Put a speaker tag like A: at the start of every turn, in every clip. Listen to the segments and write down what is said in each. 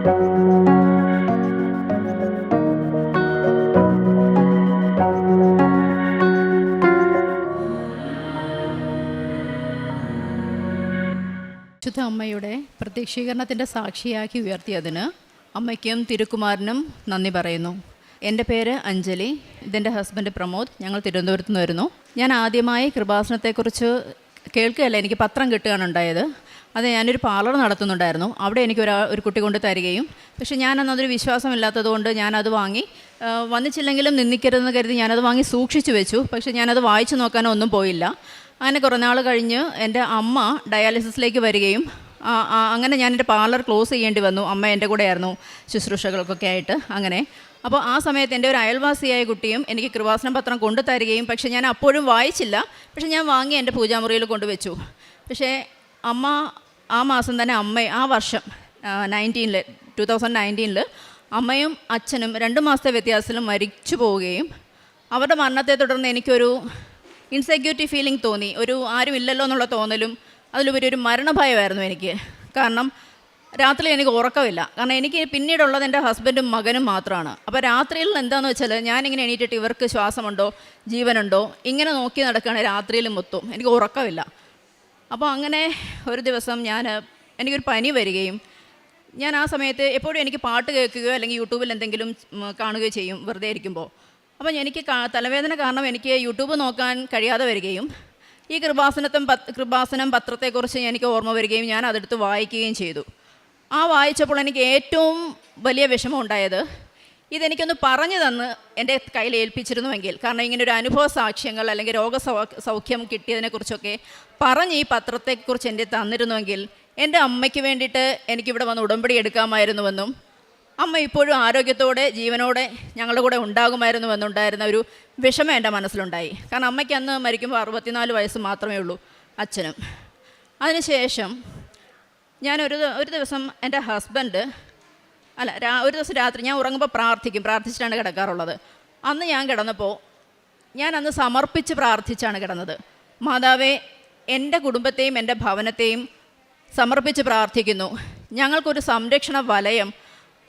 A: വിശുദ്ധ അമ്മയുടെ പ്രത്യക്ഷീകരണത്തിൻ്റെ സാക്ഷിയാക്കി ഉയർത്തിയതിന് അമ്മയ്ക്കും തിരുക്കുമാരനും നന്ദി പറയുന്നു. എൻ്റെ പേര് അഞ്ജലി, ഇതെൻ്റെ ഹസ്ബൻഡ് പ്രമോദ്. ഞങ്ങൾ തിരുവനന്തപുരത്ത് നിന്ന് വരുന്നു. ഞാൻ ആദ്യമായി കൃപാസനത്തെക്കുറിച്ച് കേൾക്കുകയല്ല, എനിക്ക് പത്രം കിട്ടുകയാണ് ഉണ്ടായത്. അത് ഞാനൊരു പാർലർ നടത്തുന്നുണ്ടായിരുന്നു. അവിടെ എനിക്ക് ഒരു കുട്ടി കൊണ്ട് തരികയും, പക്ഷേ ഞാനതൊരു വിശ്വാസമില്ലാത്തതുകൊണ്ട് ഞാനത് വാങ്ങി, വന്നിച്ചില്ലെങ്കിലും നിന്ദിക്കരുതെന്ന് കരുതി ഞാനത് വാങ്ങി സൂക്ഷിച്ചു വെച്ചു. പക്ഷേ ഞാനത് വായിച്ചു നോക്കാനോ ഒന്നും പോയില്ല. അങ്ങനെ കുറേ നാൾ കഴിഞ്ഞ് എൻ്റെ അമ്മ ഡയാലിസിസിലേക്ക് വരികയും അങ്ങനെ ഞാനെൻ്റെ പാർലർ ക്ലോസ് ചെയ്യേണ്ടി വന്നു. അമ്മ എൻ്റെ കൂടെയായിരുന്നു ശുശ്രൂഷകൾക്കൊക്കെ ആയിട്ട്. അങ്ങനെ അപ്പോൾ ആ സമയത്ത് എൻ്റെ ഒരു അയൽവാസിയായ കുട്ടിയും എനിക്ക് കൃപാസനം പത്രം കൊണ്ടു തരികയും, പക്ഷേ ഞാൻ അപ്പോഴും വായിച്ചില്ല. പക്ഷേ ഞാൻ വാങ്ങി എൻ്റെ പൂജാമുറിയിൽ കൊണ്ടുവച്ചു. പക്ഷേ അമ്മ ആ മാസം തന്നെ ആ വർഷം 2019 അമ്മയും അച്ഛനും 2 മാസത്തെ വ്യത്യാസത്തിലും മരിച്ചു പോവുകയും, അവരുടെ മരണത്തെ തുടർന്ന് എനിക്കൊരു ഇൻസെക്യൂരിറ്റി ഫീലിംഗ് തോന്നി. ഒരു ആരുമില്ലല്ലോ എന്നുള്ള തോന്നലും അതിലുപരി ഒരു മരണഭയമായിരുന്നു എനിക്ക്. കാരണം രാത്രി എനിക്ക് ഉറക്കമില്ല. കാരണം എനിക്ക് പിന്നീടുള്ളത് എൻ്റെ ഹസ്ബൻഡും മകനും മാത്രമാണ്. അപ്പോൾ രാത്രിയിൽ എന്താണെന്ന് വെച്ചാൽ ഞാനിങ്ങനെ എണീറ്റിട്ട് ഇവർക്ക് ശ്വാസമുണ്ടോ ജീവനുണ്ടോ ഇങ്ങനെ നോക്കി നടക്കുകയാണ് രാത്രിയിലും മൊത്തം. എനിക്ക് ഉറക്കമില്ല. അപ്പോൾ അങ്ങനെ ഒരു ദിവസം എനിക്കൊരു പനി വരികയും, ഞാൻ ആ സമയത്ത് എപ്പോഴും എനിക്ക് പാട്ട് കേൾക്കുകയോ അല്ലെങ്കിൽ യൂട്യൂബിൽ എന്തെങ്കിലും കാണുകയോ ചെയ്യും വെറുതെ ഇരിക്കുമ്പോൾ. അപ്പോൾ എനിക്ക് തലവേദന കാരണം എനിക്ക് യൂട്യൂബ് നോക്കാൻ കഴിയാതെ വരികയും, ഈ കൃപാസനം പത്രത്തെക്കുറിച്ച് എനിക്ക് ഓർമ്മ വരികയും ഞാൻ അതെടുത്ത് വായിക്കുകയും ചെയ്തു. ആ വായിച്ചപ്പോൾ എനിക്ക് ഏറ്റവും വലിയ വിഷമം ഉണ്ടായത്, ഇതെനിക്കൊന്ന് പറഞ്ഞു തന്ന് എൻ്റെ കയ്യിൽ ഏൽപ്പിച്ചിരുന്നുവെങ്കിൽ, കാരണം ഇങ്ങനൊരു അനുഭവ സാക്ഷ്യങ്ങൾ അല്ലെങ്കിൽ രോഗസൗഖ്യം കിട്ടിയതിനെക്കുറിച്ചൊക്കെ പറഞ്ഞ് ഈ പത്രത്തെക്കുറിച്ച് എൻ്റെ തന്നിരുന്നുവെങ്കിൽ എൻ്റെ അമ്മയ്ക്ക് വേണ്ടിയിട്ട് എനിക്കിവിടെ വന്ന് ഉടമ്പടി എടുക്കാമായിരുന്നുവെന്നും, അമ്മ ഇപ്പോഴും ആരോഗ്യത്തോടെ ജീവനോടെ ഞങ്ങളുടെ കൂടെ ഉണ്ടാകുമായിരുന്നുവെന്നുണ്ടായിരുന്ന ഒരു വിഷമം എൻ്റെ മനസ്സിലുണ്ടായി. കാരണം അമ്മയ്ക്ക് അന്ന് മരിക്കുമ്പോൾ 64 വയസ്സ് മാത്രമേ ഉള്ളൂ, അച്ഛനും. അതിനുശേഷം ഞാൻ ഒരു ദിവസം എൻ്റെ ഹസ്ബൻഡ് ഒരു ദിവസം രാത്രി ഞാൻ ഉറങ്ങുമ്പോൾ പ്രാർത്ഥിച്ചിട്ടാണ് കിടക്കാറുള്ളത്. അന്ന് ഞാൻ കിടന്നപ്പോൾ അന്ന് സമർപ്പിച്ച് പ്രാർത്ഥിച്ചാണ് കിടന്നത്. മാതാവേ, എൻ്റെ കുടുംബത്തെയും എൻ്റെ ഭവനത്തെയും സമർപ്പിച്ച് പ്രാർത്ഥിക്കുന്നു. ഞങ്ങൾക്കൊരു സംരക്ഷണ വലയം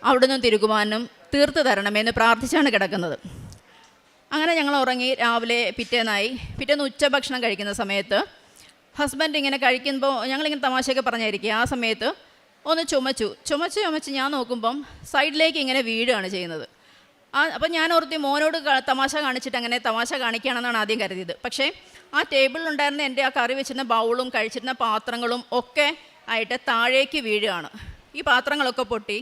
A: അവിടുന്ന് തിരുകുമാരനും തീർത്ത് തരണമെന്ന് പ്രാർത്ഥിച്ചാണ് കിടക്കുന്നത്. അങ്ങനെ ഞങ്ങൾ ഉറങ്ങി. രാവിലെ പിറ്റേന്ന് ഉച്ചഭക്ഷണം കഴിക്കുന്ന സമയത്ത് ഹസ്ബൻഡ് ഇങ്ങനെ കഴിക്കുമ്പോൾ ഞങ്ങളിങ്ങനെ തമാശയൊക്കെ പറഞ്ഞായിരിക്കും. ആ സമയത്ത് ഒന്ന് ചുമച്ച് ഞാൻ നോക്കുമ്പം സൈഡിലേക്ക് ഇങ്ങനെ വീഴുകയാണ് ചെയ്യുന്നത്. അപ്പം ഞാൻ ഓർത്തി മോനോട് തമാശ കാണിച്ചിട്ട് അങ്ങനെ തമാശ കാണിക്കുകയാണെന്നാണ് ആദ്യം കരുതിയത്. പക്ഷേ ആ ടേബിളിലുണ്ടായിരുന്ന എൻ്റെ ആ കറി വെച്ചിരുന്ന ബൗളും കഴിച്ചിരുന്ന പാത്രങ്ങളും ഒക്കെ ആയിട്ട് താഴേക്ക് വീഴുകയാണ്. ഈ പാത്രങ്ങളൊക്കെ പൊട്ടി.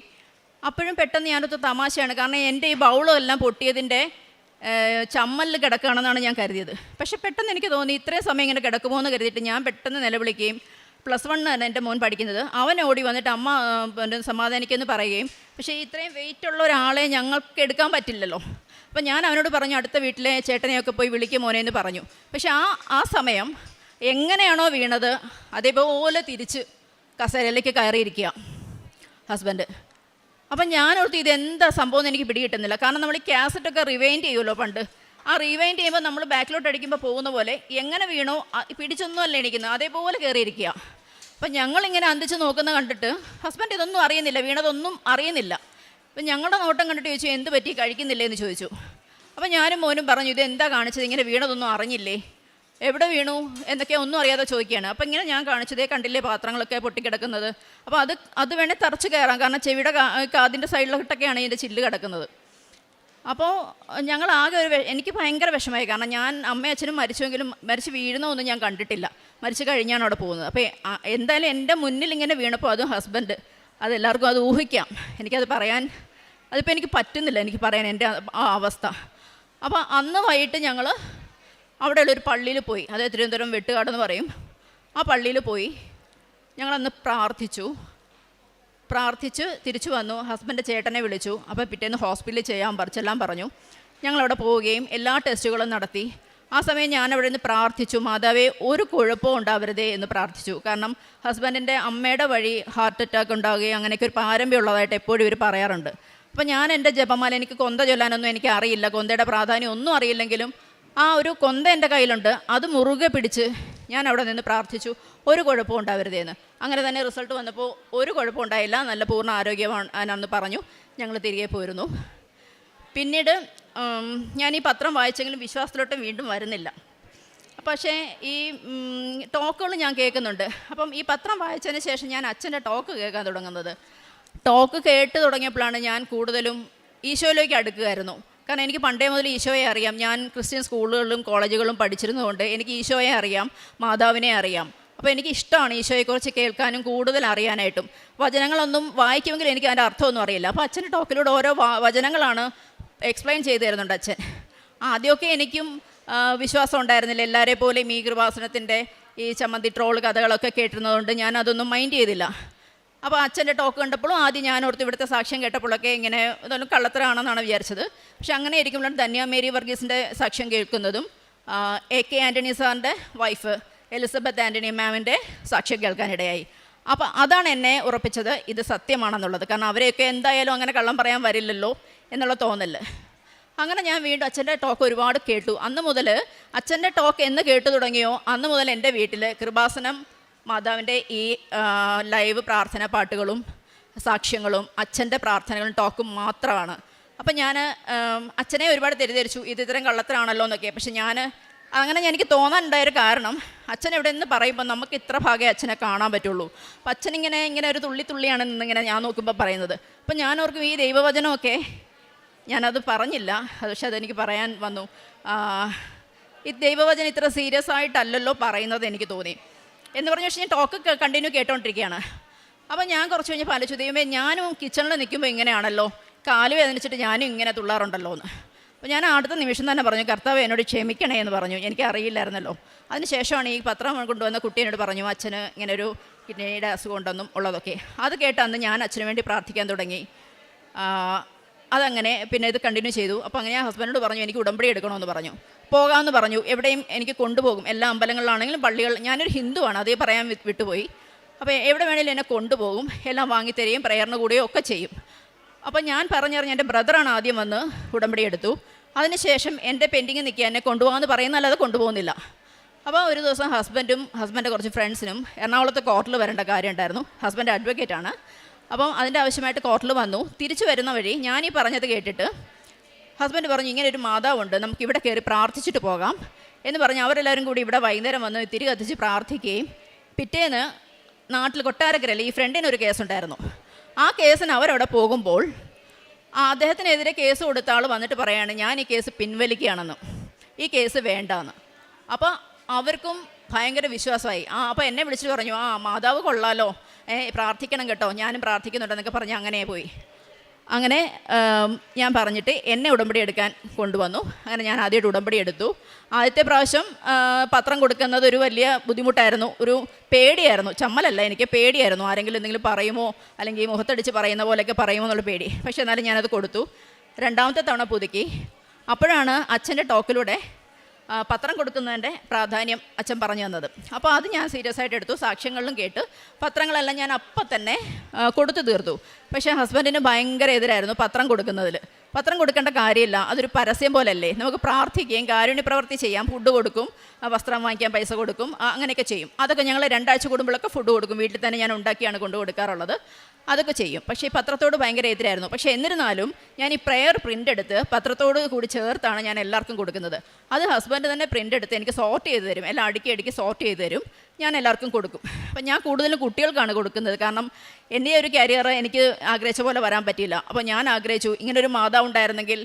A: അപ്പോഴും പെട്ടെന്ന് ഞാനൊരു തമാശയാണ്, കാരണം എൻ്റെ ഈ ബൗളും എല്ലാം പൊട്ടിയതിൻ്റെ ചമ്മലിൽ കിടക്കുകയാണെന്നാണ് ഞാൻ കരുതിയത്. പക്ഷേ പെട്ടെന്ന് എനിക്ക് തോന്നി ഇത്രയും സമയം ഇങ്ങനെ കിടക്കുമോ എന്ന് കരുതിയിട്ട് ഞാൻ പെട്ടെന്ന് നിലവിളിക്കുകയും, +1 എൻ്റെ മോൻ പഠിക്കുന്നത്, അവൻ ഓടി വന്നിട്ട് അമ്മ സമാധാനിക്കുമെന്ന് പറയുകയും, പക്ഷേ ഇത്രയും വെയിറ്റുള്ള ഒരാളെ ഞങ്ങൾക്ക് എടുക്കാൻ പറ്റില്ലല്ലോ. അപ്പം ഞാൻ അവനോട് പറഞ്ഞു, അടുത്ത വീട്ടിലെ ചേട്ടനെയൊക്കെ പോയി വിളിക്കും മോനെ എന്ന് പറഞ്ഞു. പക്ഷേ ആ സമയം എങ്ങനെയാണോ വീണത് അതേപോലെ തിരിച്ച് കസേരയിലേക്ക് കയറിയിരിക്കുക ഹസ്ബൻഡ്. അപ്പം ഞാനോർത്ത് ഇതെന്താ സംഭവം എന്ന് എനിക്ക് പിടികിട്ടുന്നില്ല. കാരണം നമ്മൾ ഈ കാസറ്റൊക്കെ റിവൈൻഡ് ചെയ്യുമല്ലോ പണ്ട്. ആ റിവൈൻഡ് ചെയ്യുമ്പോൾ നമ്മൾ ബാക്കിലോട്ട് അടിക്കുമ്പോൾ പോകുന്ന പോലെ എങ്ങനെ വീണോ പിടിച്ചൊന്നും അല്ല എണീക്കുന്നത്, അതേപോലെ കയറിയിരിക്കുക. അപ്പം ഞങ്ങളിങ്ങനെ അന്തിച്ച് നോക്കുന്ന കണ്ടിട്ട് ഹസ്ബൻഡ് ഇതൊന്നും അറിയുന്നില്ല, വീണതൊന്നും അറിയുന്നില്ല. അപ്പം ഞങ്ങളുടെ നോട്ടം കണ്ടിട്ട് ചോദിച്ചു, എന്ത് പറ്റി, കഴിക്കുന്നില്ലേ എന്ന് ചോദിച്ചു. അപ്പം ഞാനും മോനും പറഞ്ഞു, ഇതെന്താ കാണിച്ചത്, ഇങ്ങനെ വീണതൊന്നും അറിഞ്ഞില്ലേ, എവിടെ വീണു എന്നൊക്കെ ഒന്നും അറിയാതെ ചോദിക്കുകയാണ്. അപ്പം ഇങ്ങനെ ഞാൻ കാണിച്ചതേ കണ്ടില്ലേ പാത്രങ്ങളൊക്കെ പൊട്ടിക്കിടക്കുന്നത്. അപ്പോൾ അത് വേണേൽ തറച്ച് കയറാം, കാരണം ചെവിയുടെ കാതിൻ്റെ സൈഡിലോട്ടൊക്കെയാണ് ഇതിൻ്റെ ചില്ല് കിടക്കുന്നത്. അപ്പോൾ എനിക്ക് ഭയങ്കര വിഷമമായി. കാരണം ഞാൻ അമ്മയും അച്ഛനും മരിച്ചുവെങ്കിലും മരിച്ച് വീഴുന്നൊന്നും ഞാൻ കണ്ടിട്ടില്ല, മരിച്ചു കഴിഞ്ഞാണ് അവിടെ പോകുന്നത്. അപ്പോൾ എന്തായാലും എൻ്റെ മുന്നിൽ ഇങ്ങനെ വീണപ്പോൾ അതും ഹസ്ബൻഡ്, അതെല്ലാവർക്കും അത് ഊഹിക്കാം. എനിക്കത് അതിപ്പോൾ എനിക്ക് പറ്റുന്നില്ല എനിക്ക് പറയാൻ എൻ്റെ ആ അവസ്ഥ. അപ്പോൾ അന്ന് വൈകിട്ട് ഞങ്ങൾ അവിടെയുള്ളൊരു പള്ളിയിൽ പോയി, അതായത് തിരുവനന്തപുരം വെട്ടുകാടെന്ന് പറയും. ആ പള്ളിയിൽ പോയി ഞങ്ങളന്ന് പ്രാർത്ഥിച്ച് തിരിച്ചു വന്നു. ഹസ്ബൻഡ് ചേട്ടനെ വിളിച്ചു. അപ്പോൾ പിറ്റേന്ന് ഹോസ്പിറ്റലിൽ ചെല്ലാൻ പറഞ്ഞു. ഞങ്ങളവിടെ പോവുകയും എല്ലാ ടെസ്റ്റുകളും നടത്തി. ആ സമയം ഞാൻ അവിടെ നിന്ന് പ്രാർത്ഥിച്ചു, മാതാവേ ഒരു കുഴപ്പവും ഉണ്ടാവരുതേ എന്ന് പ്രാർത്ഥിച്ചു. കാരണം ഹസ്ബൻഡിൻ്റെ അമ്മയുടെ വഴി ഹാർട്ട് അറ്റാക്ക് ഉണ്ടാവുകയും അങ്ങനെയൊക്കെ ഒരു പാരമ്പര്യമുള്ളതായിട്ട് എപ്പോഴും ഇവർ പറയാറുണ്ട്. അപ്പോൾ ഞാൻ എൻ്റെ ജപമാല, എനിക്ക് കൊന്ത ചൊല്ലാനൊന്നും എനിക്ക് അറിയില്ല, കൊന്തയുടെ പ്രാധാന്യം ഒന്നും അറിയില്ലെങ്കിലും ആ ഒരു കൊന്ത എൻ്റെ കയ്യിലുണ്ട്, അത് മുറുകെ പിടിച്ച് ഞാൻ അവിടെ നിന്ന് പ്രാർത്ഥിച്ചു. ഒരു കുഴപ്പവും ഉണ്ടാവരുതേന്ന്. അങ്ങനെ തന്നെ റിസൾട്ട് വന്നപ്പോൾ ഒരു കുഴപ്പം ഉണ്ടായില്ല, നല്ല പൂർണ്ണ ആരോഗ്യമാണെന്ന് പറഞ്ഞു. ഞങ്ങൾ തിരികെ പോയിരുന്നു. പിന്നീട് ഞാൻ ഈ പത്രം വായിച്ചെങ്കിലും വിശ്വാസത്തിലോട്ട് വീണ്ടും വരുന്നില്ല. പക്ഷേ ഈ ടോക്കുകൾ ഞാൻ കേൾക്കുന്നുണ്ട്. അപ്പം ഈ പത്രം വായിച്ചതിന് ശേഷം ഞാൻ അച്ഛൻ്റെ ടോക്ക് കേൾക്കാൻ തുടങ്ങുന്നത്. ടോക്ക് കേട്ട് തുടങ്ങിയപ്പോഴാണ് ഞാൻ കൂടുതലും ഈശോയിലേക്ക് അടുക്കുകയായിരുന്നു. കാരണം എനിക്ക് പണ്ടേ മുതൽ ഈശോയെ അറിയാം. ഞാൻ ക്രിസ്ത്യൻ സ്കൂളുകളിലും കോളേജുകളിലും പഠിച്ചിരുന്നതുകൊണ്ട് എനിക്ക് ഈശോയെ അറിയാം, മാതാവിനെ അറിയാം. അപ്പോൾ എനിക്ക് ഇഷ്ടമാണ് ഈശോയെക്കുറിച്ച് കേൾക്കാനും കൂടുതൽ അറിയാനായിട്ടും. വചനങ്ങളൊന്നും വായിക്കുമെങ്കിൽ എനിക്ക് അതിൻ്റെ അർത്ഥമൊന്നും അറിയില്ല. അപ്പോൾ അച്ഛൻ്റെ ടോക്കിലൂടെ ഓരോ വചനങ്ങളാണ് എക്സ്പ്ലെയിൻ ചെയ്തു തരുന്നുണ്ട് അച്ഛൻ. ആദ്യമൊക്കെ എനിക്കും വിശ്വാസം ഉണ്ടായിരുന്നില്ല. എല്ലാവരെ പോലെയും ഈ കൃപാസനത്തിൻ്റെ ഈ ചമ്മന്തി ട്രോൾ കഥകളൊക്കെ കേട്ടിരുന്നതുകൊണ്ട് ഞാൻ അതൊന്നും മൈൻഡ് ചെയ്തില്ല. അപ്പോൾ അച്ഛൻ്റെ ടോക്ക് കണ്ടപ്പോഴും ആദ്യം ഞാൻ ഓർത്ത് ഇവിടുത്തെ സാക്ഷ്യം കേട്ടപ്പോഴൊക്കെ ഇങ്ങനെ ഇതൊന്നും കള്ളത്തരാണെന്നാണ് വിചാരിച്ചത്. പക്ഷെ അങ്ങനെ ഇരിക്കുമ്പോഴാണ് ധന്യ മേരി വർഗീസിൻ്റെ സാക്ഷ്യം കേൾക്കുന്നതും AK ആൻ്റണി സാറിൻ്റെ വൈഫ് എലിസബത്ത് ആൻ്റണി മാമിൻ്റെ സാക്ഷ്യം കേൾക്കാനിടയായി. അപ്പോൾ അതാണ് എന്നെ ഉറപ്പിച്ചത് ഇത് സത്യമാണെന്നുള്ളത്. കാരണം അവരെയൊക്കെ എന്തായാലും അങ്ങനെ കള്ളം പറയാൻ വരില്ലല്ലോ എന്നുള്ള തോന്നല്. അങ്ങനെ ഞാൻ വീണ്ടും അച്ഛൻ്റെ ടോക്ക് ഒരുപാട് കേട്ടു. അന്ന് മുതൽ അച്ഛൻ്റെ ടോക്ക് എന്ന് കേട്ടു തുടങ്ങിയോ അന്ന് മുതൽ എൻ്റെ വീട്ടിൽ കൃപാസനം മാതാവിൻ്റെ ഈ ലൈവ് പ്രാർത്ഥന പാട്ടുകളും സാക്ഷ്യങ്ങളും അച്ഛൻ്റെ പ്രാർത്ഥനകളും ടോക്കും മാത്രമാണ്. അപ്പം ഞാൻ അച്ഛനെ ഒരുപാട് തെറ്റിദ്ധരിച്ചു, ഇത് ഇത്തരം കള്ളത്തരാണല്ലോ എന്നൊക്കെ. പക്ഷെ അങ്ങനെ എനിക്ക് തോന്നാനുണ്ടായൊരു കാരണം, അച്ഛൻ എവിടെ നിന്ന് പറയുമ്പോൾ നമുക്ക് ഇത്ര ഭാഗമേ അച്ഛനെ കാണാൻ പറ്റുള്ളൂ. അപ്പം അച്ഛനിങ്ങനെ ഒരു തുള്ളിയാണ് നിന്നിങ്ങനെ ഞാൻ നോക്കുമ്പോൾ പറയുന്നത്. അപ്പം ഞാൻ ഓർക്കും ഈ ദൈവവചനമൊക്കെ ഞാനത് പറഞ്ഞില്ല, പക്ഷെ അതെനിക്ക് പറയാൻ വന്നു. ഈ ദൈവവചനം ഇത്ര സീരിയസ് ആയിട്ടല്ലല്ലോ പറയുന്നത് എനിക്ക് തോന്നി എന്ന് പറഞ്ഞു. പക്ഷേ ഞാൻ ടോക്ക് കണ്ടിന്യൂ കേട്ടോണ്ടിരിക്കുകയാണ്. അപ്പം ഞാൻ കുറച്ച് കഴിഞ്ഞപ്പോൾ ആലോചിച്ചു, ദൈവമേ ഞാനും കിച്ചണിൽ നിൽക്കുമ്പോൾ ഇങ്ങനെയാണല്ലോ, കാല് വേദനിച്ചിട്ട് ഞാനും ഇങ്ങനെ തുള്ളാറുണ്ടല്ലോ എന്ന്. അപ്പോൾ ഞാൻ അടുത്ത നിമിഷം തന്നെ പറഞ്ഞു, കർത്താവ് എന്നോട് ക്ഷമിക്കണേ എന്ന് പറഞ്ഞു. എനിക്ക് അറിയില്ലായിരുന്നല്ലോ. അതിന് ശേഷമാണ് ഈ പത്രം കൊണ്ടുവന്ന കുട്ടി എന്നോട് പറഞ്ഞു അച്ഛന് ഇങ്ങനെ ഒരു കിഡ്നിയുടെ അസുഖം ഉണ്ടെന്നും ഉള്ളതൊക്കെ. അത് കേട്ട് അന്ന് ഞാൻ അച്ഛന് വേണ്ടി പ്രാർത്ഥിക്കാൻ തുടങ്ങി. അതങ്ങനെ പിന്നെ ഇത് കണ്ടിന്യൂ ചെയ്തു. അപ്പോൾ അങ്ങനെ ഞാൻ ഹസ്ബൻഡിനോട് പറഞ്ഞു എനിക്ക് ഉടമ്പടി എടുക്കണമെന്ന് പറഞ്ഞു. പോകാമെന്ന് പറഞ്ഞു. എവിടെയും എനിക്ക് കൊണ്ടുപോകും, എല്ലാ അമ്പലങ്ങളിലാണെങ്കിലും പള്ളികൾ. ഞാനൊരു ഹിന്ദുവാണ്, അതേ പറയാൻ വിട്ടുപോയി. അപ്പോൾ എവിടെ വേണേലും എന്നെ കൊണ്ടുപോകും, എല്ലാം വാങ്ങിത്തരികയും പ്രയറിന് കൂടുകയും ഒക്കെ ചെയ്യും. അപ്പോൾ ഞാൻ പറഞ്ഞറിഞ്ഞ് എൻ്റെ ബ്രദറാണ് ആദ്യം വന്ന് ഉടമ്പടി എടുത്തു. അതിനുശേഷം എൻ്റെ പെൻഡിങ് നിൽക്കുക, എന്നെ കൊണ്ടുപോകാമെന്ന് പറയുന്നല്ലാതെ കൊണ്ടുപോകുന്നില്ല. അപ്പോൾ ഒരു ദിവസം ഹസ്ബൻഡ് കുറച്ച് ഫ്രണ്ട്സിനും എറണാകുളത്ത് കോർട്ടിൽ വരേണ്ട കാര്യം ഉണ്ടായിരുന്നു. ഹസ്ബൻഡ് അഡ്വക്കേറ്റാണ്. അപ്പം അതിൻ്റെ ആവശ്യമായിട്ട് കോർട്ടിൽ വന്നു. തിരിച്ചു വരുന്ന വഴി ഞാൻ ഈ പറഞ്ഞത് കേട്ടിട്ട് ഹസ്ബൻഡ് പറഞ്ഞു ഇങ്ങനെ ഒരു മാതാവുണ്ട്, നമുക്കിവിടെ കയറി പ്രാർത്ഥിച്ചിട്ട് പോകാം എന്ന് പറഞ്ഞ് അവരെല്ലാവരും കൂടി ഇവിടെ വൈകുന്നേരം വന്ന് തിരി കത്തിച്ച് പ്രാർത്ഥിക്കുകയും പിറ്റേന്ന് നാട്ടിൽ കൊട്ടാരക്കരയിൽ ഈ ഫ്രണ്ടിനൊരു കേസുണ്ടായിരുന്നു. ആ കേസിന് അവരവിടെ പോകുമ്പോൾ അദ്ദേഹത്തിനെതിരെ കേസ് കൊടുത്ത ആൾ വന്നിട്ട് പറയാണ് ഞാൻ ഈ കേസ് പിൻവലിക്കുകയാണെന്ന്, ഈ കേസ് വേണ്ടാന്ന്. അപ്പോൾ അവർക്കും ഭയങ്കര വിശ്വാസമായി. അപ്പോൾ എന്നെ വിളിച്ചിട്ട് പറഞ്ഞു മാതാവ് കൊള്ളാലോ, പ്രാർത്ഥിക്കണം കേട്ടോ, ഞാനും പ്രാർത്ഥിക്കുന്നുണ്ടെന്നൊക്കെ പറഞ്ഞ് അങ്ങനെ പോയി. അങ്ങനെ ഞാൻ പറഞ്ഞിട്ട് എന്നെ ഉടമ്പടി എടുക്കാൻ കൊണ്ടുവന്നു. അങ്ങനെ ഞാൻ ആദ്യമായിട്ട് ഉടമ്പടി എടുത്തു. ആദ്യത്തെ പ്രാവശ്യം പത്രം കൊടുക്കുന്നത് ഒരു വലിയ ബുദ്ധിമുട്ടായിരുന്നു, ഒരു പേടിയായിരുന്നു. ചമ്മലല്ല, എനിക്ക് പേടിയായിരുന്നു. ആരെങ്കിലും എന്തെങ്കിലും പറയുമോ അല്ലെങ്കിൽ മുഖത്തടിച്ച് പറയുന്ന പോലെയൊക്കെ പറയുമോ എന്നുള്ള പേടി. പക്ഷേ എന്നാലും ഞാനത് കൊടുത്തു. രണ്ടാമത്തെ തവണ പുതുക്കി. അപ്പോഴാണ് അച്ഛൻ്റെ ടോക്കിലൂടെ പത്രം കൊടുക്കുന്നതിൻ്റെ പ്രാധാന്യം അച്ഛൻ പറഞ്ഞു തന്നത്. അപ്പോൾ അത് ഞാൻ സീരിയസ് ആയിട്ട് എടുത്തു. സാക്ഷ്യങ്ങളിലും കേട്ട് പത്രങ്ങളെല്ലാം ഞാൻ അപ്പം തന്നെ കൊടുത്തു തീർത്തു. പക്ഷേ ഹസ്ബൻഡിന് ഭയങ്കര എതിരായിരുന്നു പത്രം കൊടുക്കുന്നതിൽ. പത്രം കൊടുക്കേണ്ട കാര്യമില്ല, അതൊരു പരസ്യം പോലല്ലേ, നമുക്ക് പ്രാർത്ഥിക്കുകയും കാരുണ്യ പ്രവൃത്തി ചെയ്യാം, ഫുഡ് കൊടുക്കും, വസ്ത്രം വാങ്ങിക്കാൻ പൈസ കൊടുക്കും, അങ്ങനെയൊക്കെ ചെയ്യും. അതൊക്കെ ഞങ്ങൾ 2 ആഴ്ച കൂടുമ്പോഴൊക്കെ ഫുഡ് കൊടുക്കും, വീട്ടിൽ തന്നെ ഞാൻ ഉണ്ടാക്കിയാണ് കൊണ്ടു കൊടുക്കാറുള്ളത്. അതൊക്കെ ചെയ്യും. പക്ഷേ ഈ പത്രത്തോട് ഭയങ്കര എതിരായിരുന്നു. പക്ഷേ എന്നിരുന്നാലും ഞാൻ ഈ പ്രെയർ പ്രിൻ്റ് എടുത്ത് പത്രത്തോട് കൂടി ചേർത്താണ് ഞാൻ എല്ലാവർക്കും കൊടുക്കുന്നത്. അത് ഹസ്ബൻഡ് തന്നെ പ്രിൻ്റ് എടുത്ത് എനിക്ക് സോർട്ട് ചെയ്ത് തരും, എല്ലാം അടുക്കി സോർട്ട് ചെയ്ത് തരും, ഞാൻ എല്ലാവർക്കും കൊടുക്കും. അപ്പം ഞാൻ കൂടുതലും കുട്ടികൾക്കാണ് കൊടുക്കുന്നത്. കാരണം എൻ്റെ ഒരു കരിയർ എനിക്ക് ആഗ്രഹിച്ച പോലെ വരാൻ പറ്റിയില്ല. അപ്പോൾ ഞാൻ ആഗ്രഹിച്ചു ഇങ്ങനൊരു മാതാവ് ഉണ്ടായിരുന്നെങ്കിൽ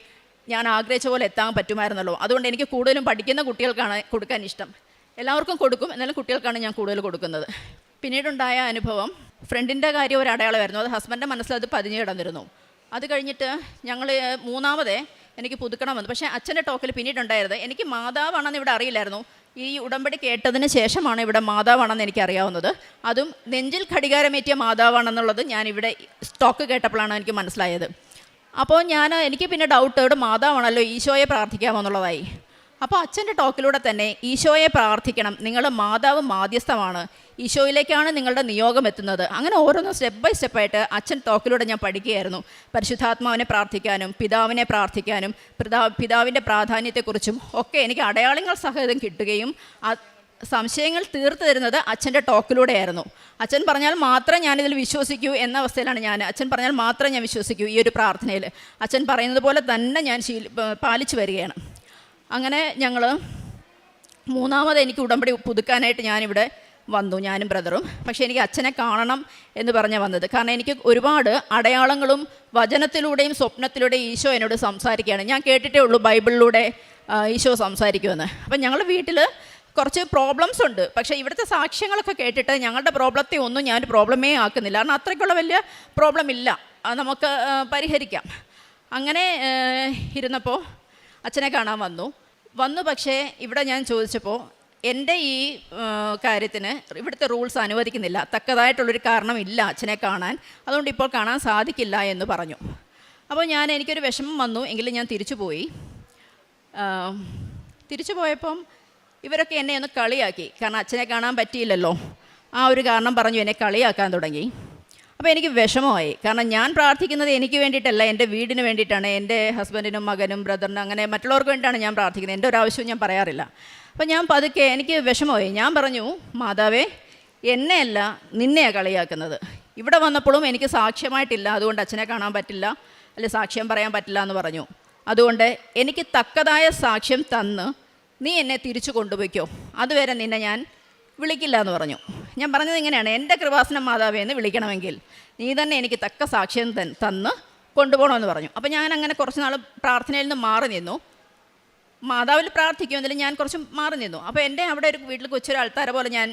A: ഞാൻ ആഗ്രഹിച്ച പോലെ എത്താൻ പറ്റുമായിരുന്നല്ലോ. അതുകൊണ്ട് എനിക്ക് കൂടുതലും പഠിക്കുന്ന കുട്ടികൾക്കാണ് കൊടുക്കാൻ ഇഷ്ടം. എല്ലാവർക്കും കൊടുക്കും, എന്നാലും കുട്ടികൾക്കാണ് ഞാൻ കൂടുതൽ കൊടുക്കുന്നത്. പിന്നീടുണ്ടായ അനുഭവം ഫ്രണ്ടിൻ്റെ കാര്യം ഒരു അടയാളമായിരുന്നു. അത് ഹസ്ബൻഡിൻ്റെ മനസ്സിൽ അത് പതിഞ്ഞ് കിടന്നിരുന്നു. അത് കഴിഞ്ഞിട്ട് ഞങ്ങൾ മൂന്നാമതേ എനിക്ക് പുതുക്കണമെന്ന്. പക്ഷേ അച്ഛൻ്റെ ടോക്കിൽ പിന്നീടുണ്ടായത് എനിക്ക് മാതാവാണെന്ന് ഇവിടെ അറിയില്ലായിരുന്നു. ഈ ഉടമ്പടി കേട്ടതിന് ശേഷമാണ് ഇവിടെ മാതാവാണെന്ന് എനിക്കറിയാവുന്നത്. അതും നെഞ്ചിൽ ഘടികാരമേറ്റിയ മാതാവാണെന്നുള്ളത് ഞാനിവിടെ സ്റ്റോക്ക് കേട്ടപ്പോഴാണ് എനിക്ക് മനസ്സിലായത്. അപ്പോൾ എനിക്ക് പിന്നെ ഡൗട്ട് ഇവിടെ മാതാവാണല്ലോ, ഈശോയെ പ്രാർത്ഥിക്കാമോ എന്നുള്ളതായി. അപ്പോൾ അച്ഛൻ്റെ ടോക്കിലൂടെ തന്നെ ഈശോയെ പ്രാർത്ഥിക്കണം, നിങ്ങൾ മാതാവ് മാധ്യസ്ഥമാണ്, ഈശോയിലേക്കാണ് നിങ്ങളുടെ നിയോഗം എത്തുന്നത്. അങ്ങനെ ഓരോന്നും സ്റ്റെപ്പ് ബൈ സ്റ്റെപ്പായിട്ട് അച്ഛൻ ടോക്കിലൂടെ ഞാൻ പഠിക്കുകയായിരുന്നു. പരിശുദ്ധാത്മാവിനെ പ്രാർത്ഥിക്കാനും പിതാവിനെ പ്രാർത്ഥിക്കാനും പിതാവിൻ്റെ പ്രാധാന്യത്തെക്കുറിച്ചും ഒക്കെ എനിക്ക് അടയാളങ്ങൾ സഹിതം കിട്ടുകയും സംശയങ്ങൾ തീർത്തു തരുന്നത് അച്ഛൻ്റെ ടോക്കിലൂടെയായിരുന്നു. അച്ഛൻ പറഞ്ഞാൽ മാത്രം ഞാനിതിൽ വിശ്വസിക്കൂ എന്ന അവസ്ഥയിലാണ് ഞാൻ. അച്ഛൻ പറഞ്ഞാൽ മാത്രം ഞാൻ വിശ്വസിക്കൂ ഈ ഒരു പ്രാർത്ഥനയിൽ. അച്ഛൻ പറയുന്നത് പോലെ തന്നെ ഞാൻ പാലിച്ചു വരികയാണ്. അങ്ങനെ ഞങ്ങൾ മൂന്നാമത് എനിക്ക് ഉടമ്പടി പുതുക്കാനായിട്ട് ഞാനിവിടെ വന്നു, ഞാനും ബ്രദറും. പക്ഷേ എനിക്ക് അച്ഛനെ കാണണം എന്ന് പറഞ്ഞാൽ വന്നത്. കാരണം എനിക്ക് ഒരുപാട് അടയാളങ്ങളും വചനത്തിലൂടെയും സ്വപ്നത്തിലൂടെയും ഈശോ എന്നോട് സംസാരിക്കുകയാണ്. ഞാൻ കേട്ടിട്ടേ ഉള്ളൂ ബൈബിളിലൂടെ ഈശോ സംസാരിക്കുമെന്ന്. അപ്പം ഞങ്ങളുടെ വീട്ടിൽ കുറച്ച് പ്രോബ്ലംസ് ഉണ്ട്. പക്ഷേ ഇവിടുത്തെ സാക്ഷ്യങ്ങളൊക്കെ കേട്ടിട്ട് ഞങ്ങളുടെ പ്രോബ്ലത്തെ ഒന്നും ഞാൻ പ്രോബ്ലമേ ആക്കുന്നില്ല. കാരണം അത്രയ്ക്കുള്ള വലിയ പ്രോബ്ലം ഇല്ല, നമുക്ക് പരിഹരിക്കാം. അങ്ങനെ ഇരുന്നപ്പോൾ അച്ഛനെ കാണാൻ വന്നു. പക്ഷേ ഇവിടെ ഞാൻ ചോദിച്ചപ്പോൾ എൻ്റെ ഈ കാര്യത്തിന് ഇവിടുത്തെ റൂൾസ് അനുവദിക്കുന്നില്ല, തക്കതായിട്ടുള്ളൊരു കാരണമില്ല അച്ഛനെ കാണാൻ, അതുകൊണ്ട് ഇപ്പോൾ കാണാൻ സാധിക്കില്ല എന്ന് പറഞ്ഞു. അപ്പോൾ എനിക്കൊരു വിഷമം വന്നു. എങ്കിലും ഞാൻ തിരിച്ചു പോയപ്പം ഇവരൊക്കെ എന്നെ ഒന്ന് കളിയാക്കി. കാരണം അച്ഛനെ കാണാൻ പറ്റിയില്ലല്ലോ, ആ ഒരു കാരണം പറഞ്ഞു എന്നെ കളിയാക്കാൻ തുടങ്ങി. അപ്പോൾ എനിക്ക് വിഷമമായി. കാരണം ഞാൻ പ്രാർത്ഥിക്കുന്നത് എനിക്ക് വേണ്ടിയിട്ടല്ല, എൻ്റെ വീടിന് വേണ്ടിയിട്ടാണ്, എൻ്റെ ഹസ്ബൻഡിനും മകനും ബ്രദറിനും അങ്ങനെ മറ്റുള്ളവർക്ക് വേണ്ടിയിട്ടാണ് ഞാൻ പ്രാർത്ഥിക്കുന്നത്. എൻ്റെ ഒരു ആവശ്യവും ഞാൻ പറയാറില്ല. അപ്പോൾ ഞാൻ പതുക്കെ എനിക്ക് വിഷമമായി. ഞാൻ പറഞ്ഞു, മാതാവേ, എന്നെയല്ല നിന്നെയാണ് കളിയാക്കുന്നത്. ഇവിടെ വന്നപ്പോഴും എനിക്ക് സാക്ഷ്യമായിട്ടില്ല, അതുകൊണ്ട് അച്ഛനെ കാണാൻ പറ്റില്ല, അല്ലെ സാക്ഷ്യം പറയാൻ പറ്റില്ല എന്ന് പറഞ്ഞു. അതുകൊണ്ട് എനിക്ക് തക്കതായ സാക്ഷ്യം തന്ന് നീ എന്നെ തിരിച്ചു കൊണ്ടുപോയിക്കോ, അതുവരെ നിന്നെ ഞാൻ വിളിക്കില്ല എന്ന് പറഞ്ഞു. ഞാൻ പറഞ്ഞത് ഇങ്ങനെയാണ്, എൻ്റെ കൃപാസനം മാതാവേ എന്ന് വിളിക്കണമെങ്കിൽ നീ തന്നെ എനിക്ക് തക്ക സാക്ഷ്യം തന്ന് കൊണ്ടുപോകണമെന്ന് പറഞ്ഞു. അപ്പോൾ ഞാൻ അങ്ങനെ കുറച്ച് നാൾ പ്രാർത്ഥനയിൽ നിന്ന് മാറി നിന്നു. മാതാവിൽ പ്രാർത്ഥിക്കുമെങ്കിലും ഞാൻ കുറച്ച് മാറി നിന്നു. അപ്പോൾ എൻ്റെ അവിടെ ഒരു വീട്ടിൽ കൊച്ചൊരു അൾത്താര പോലെ ഞാൻ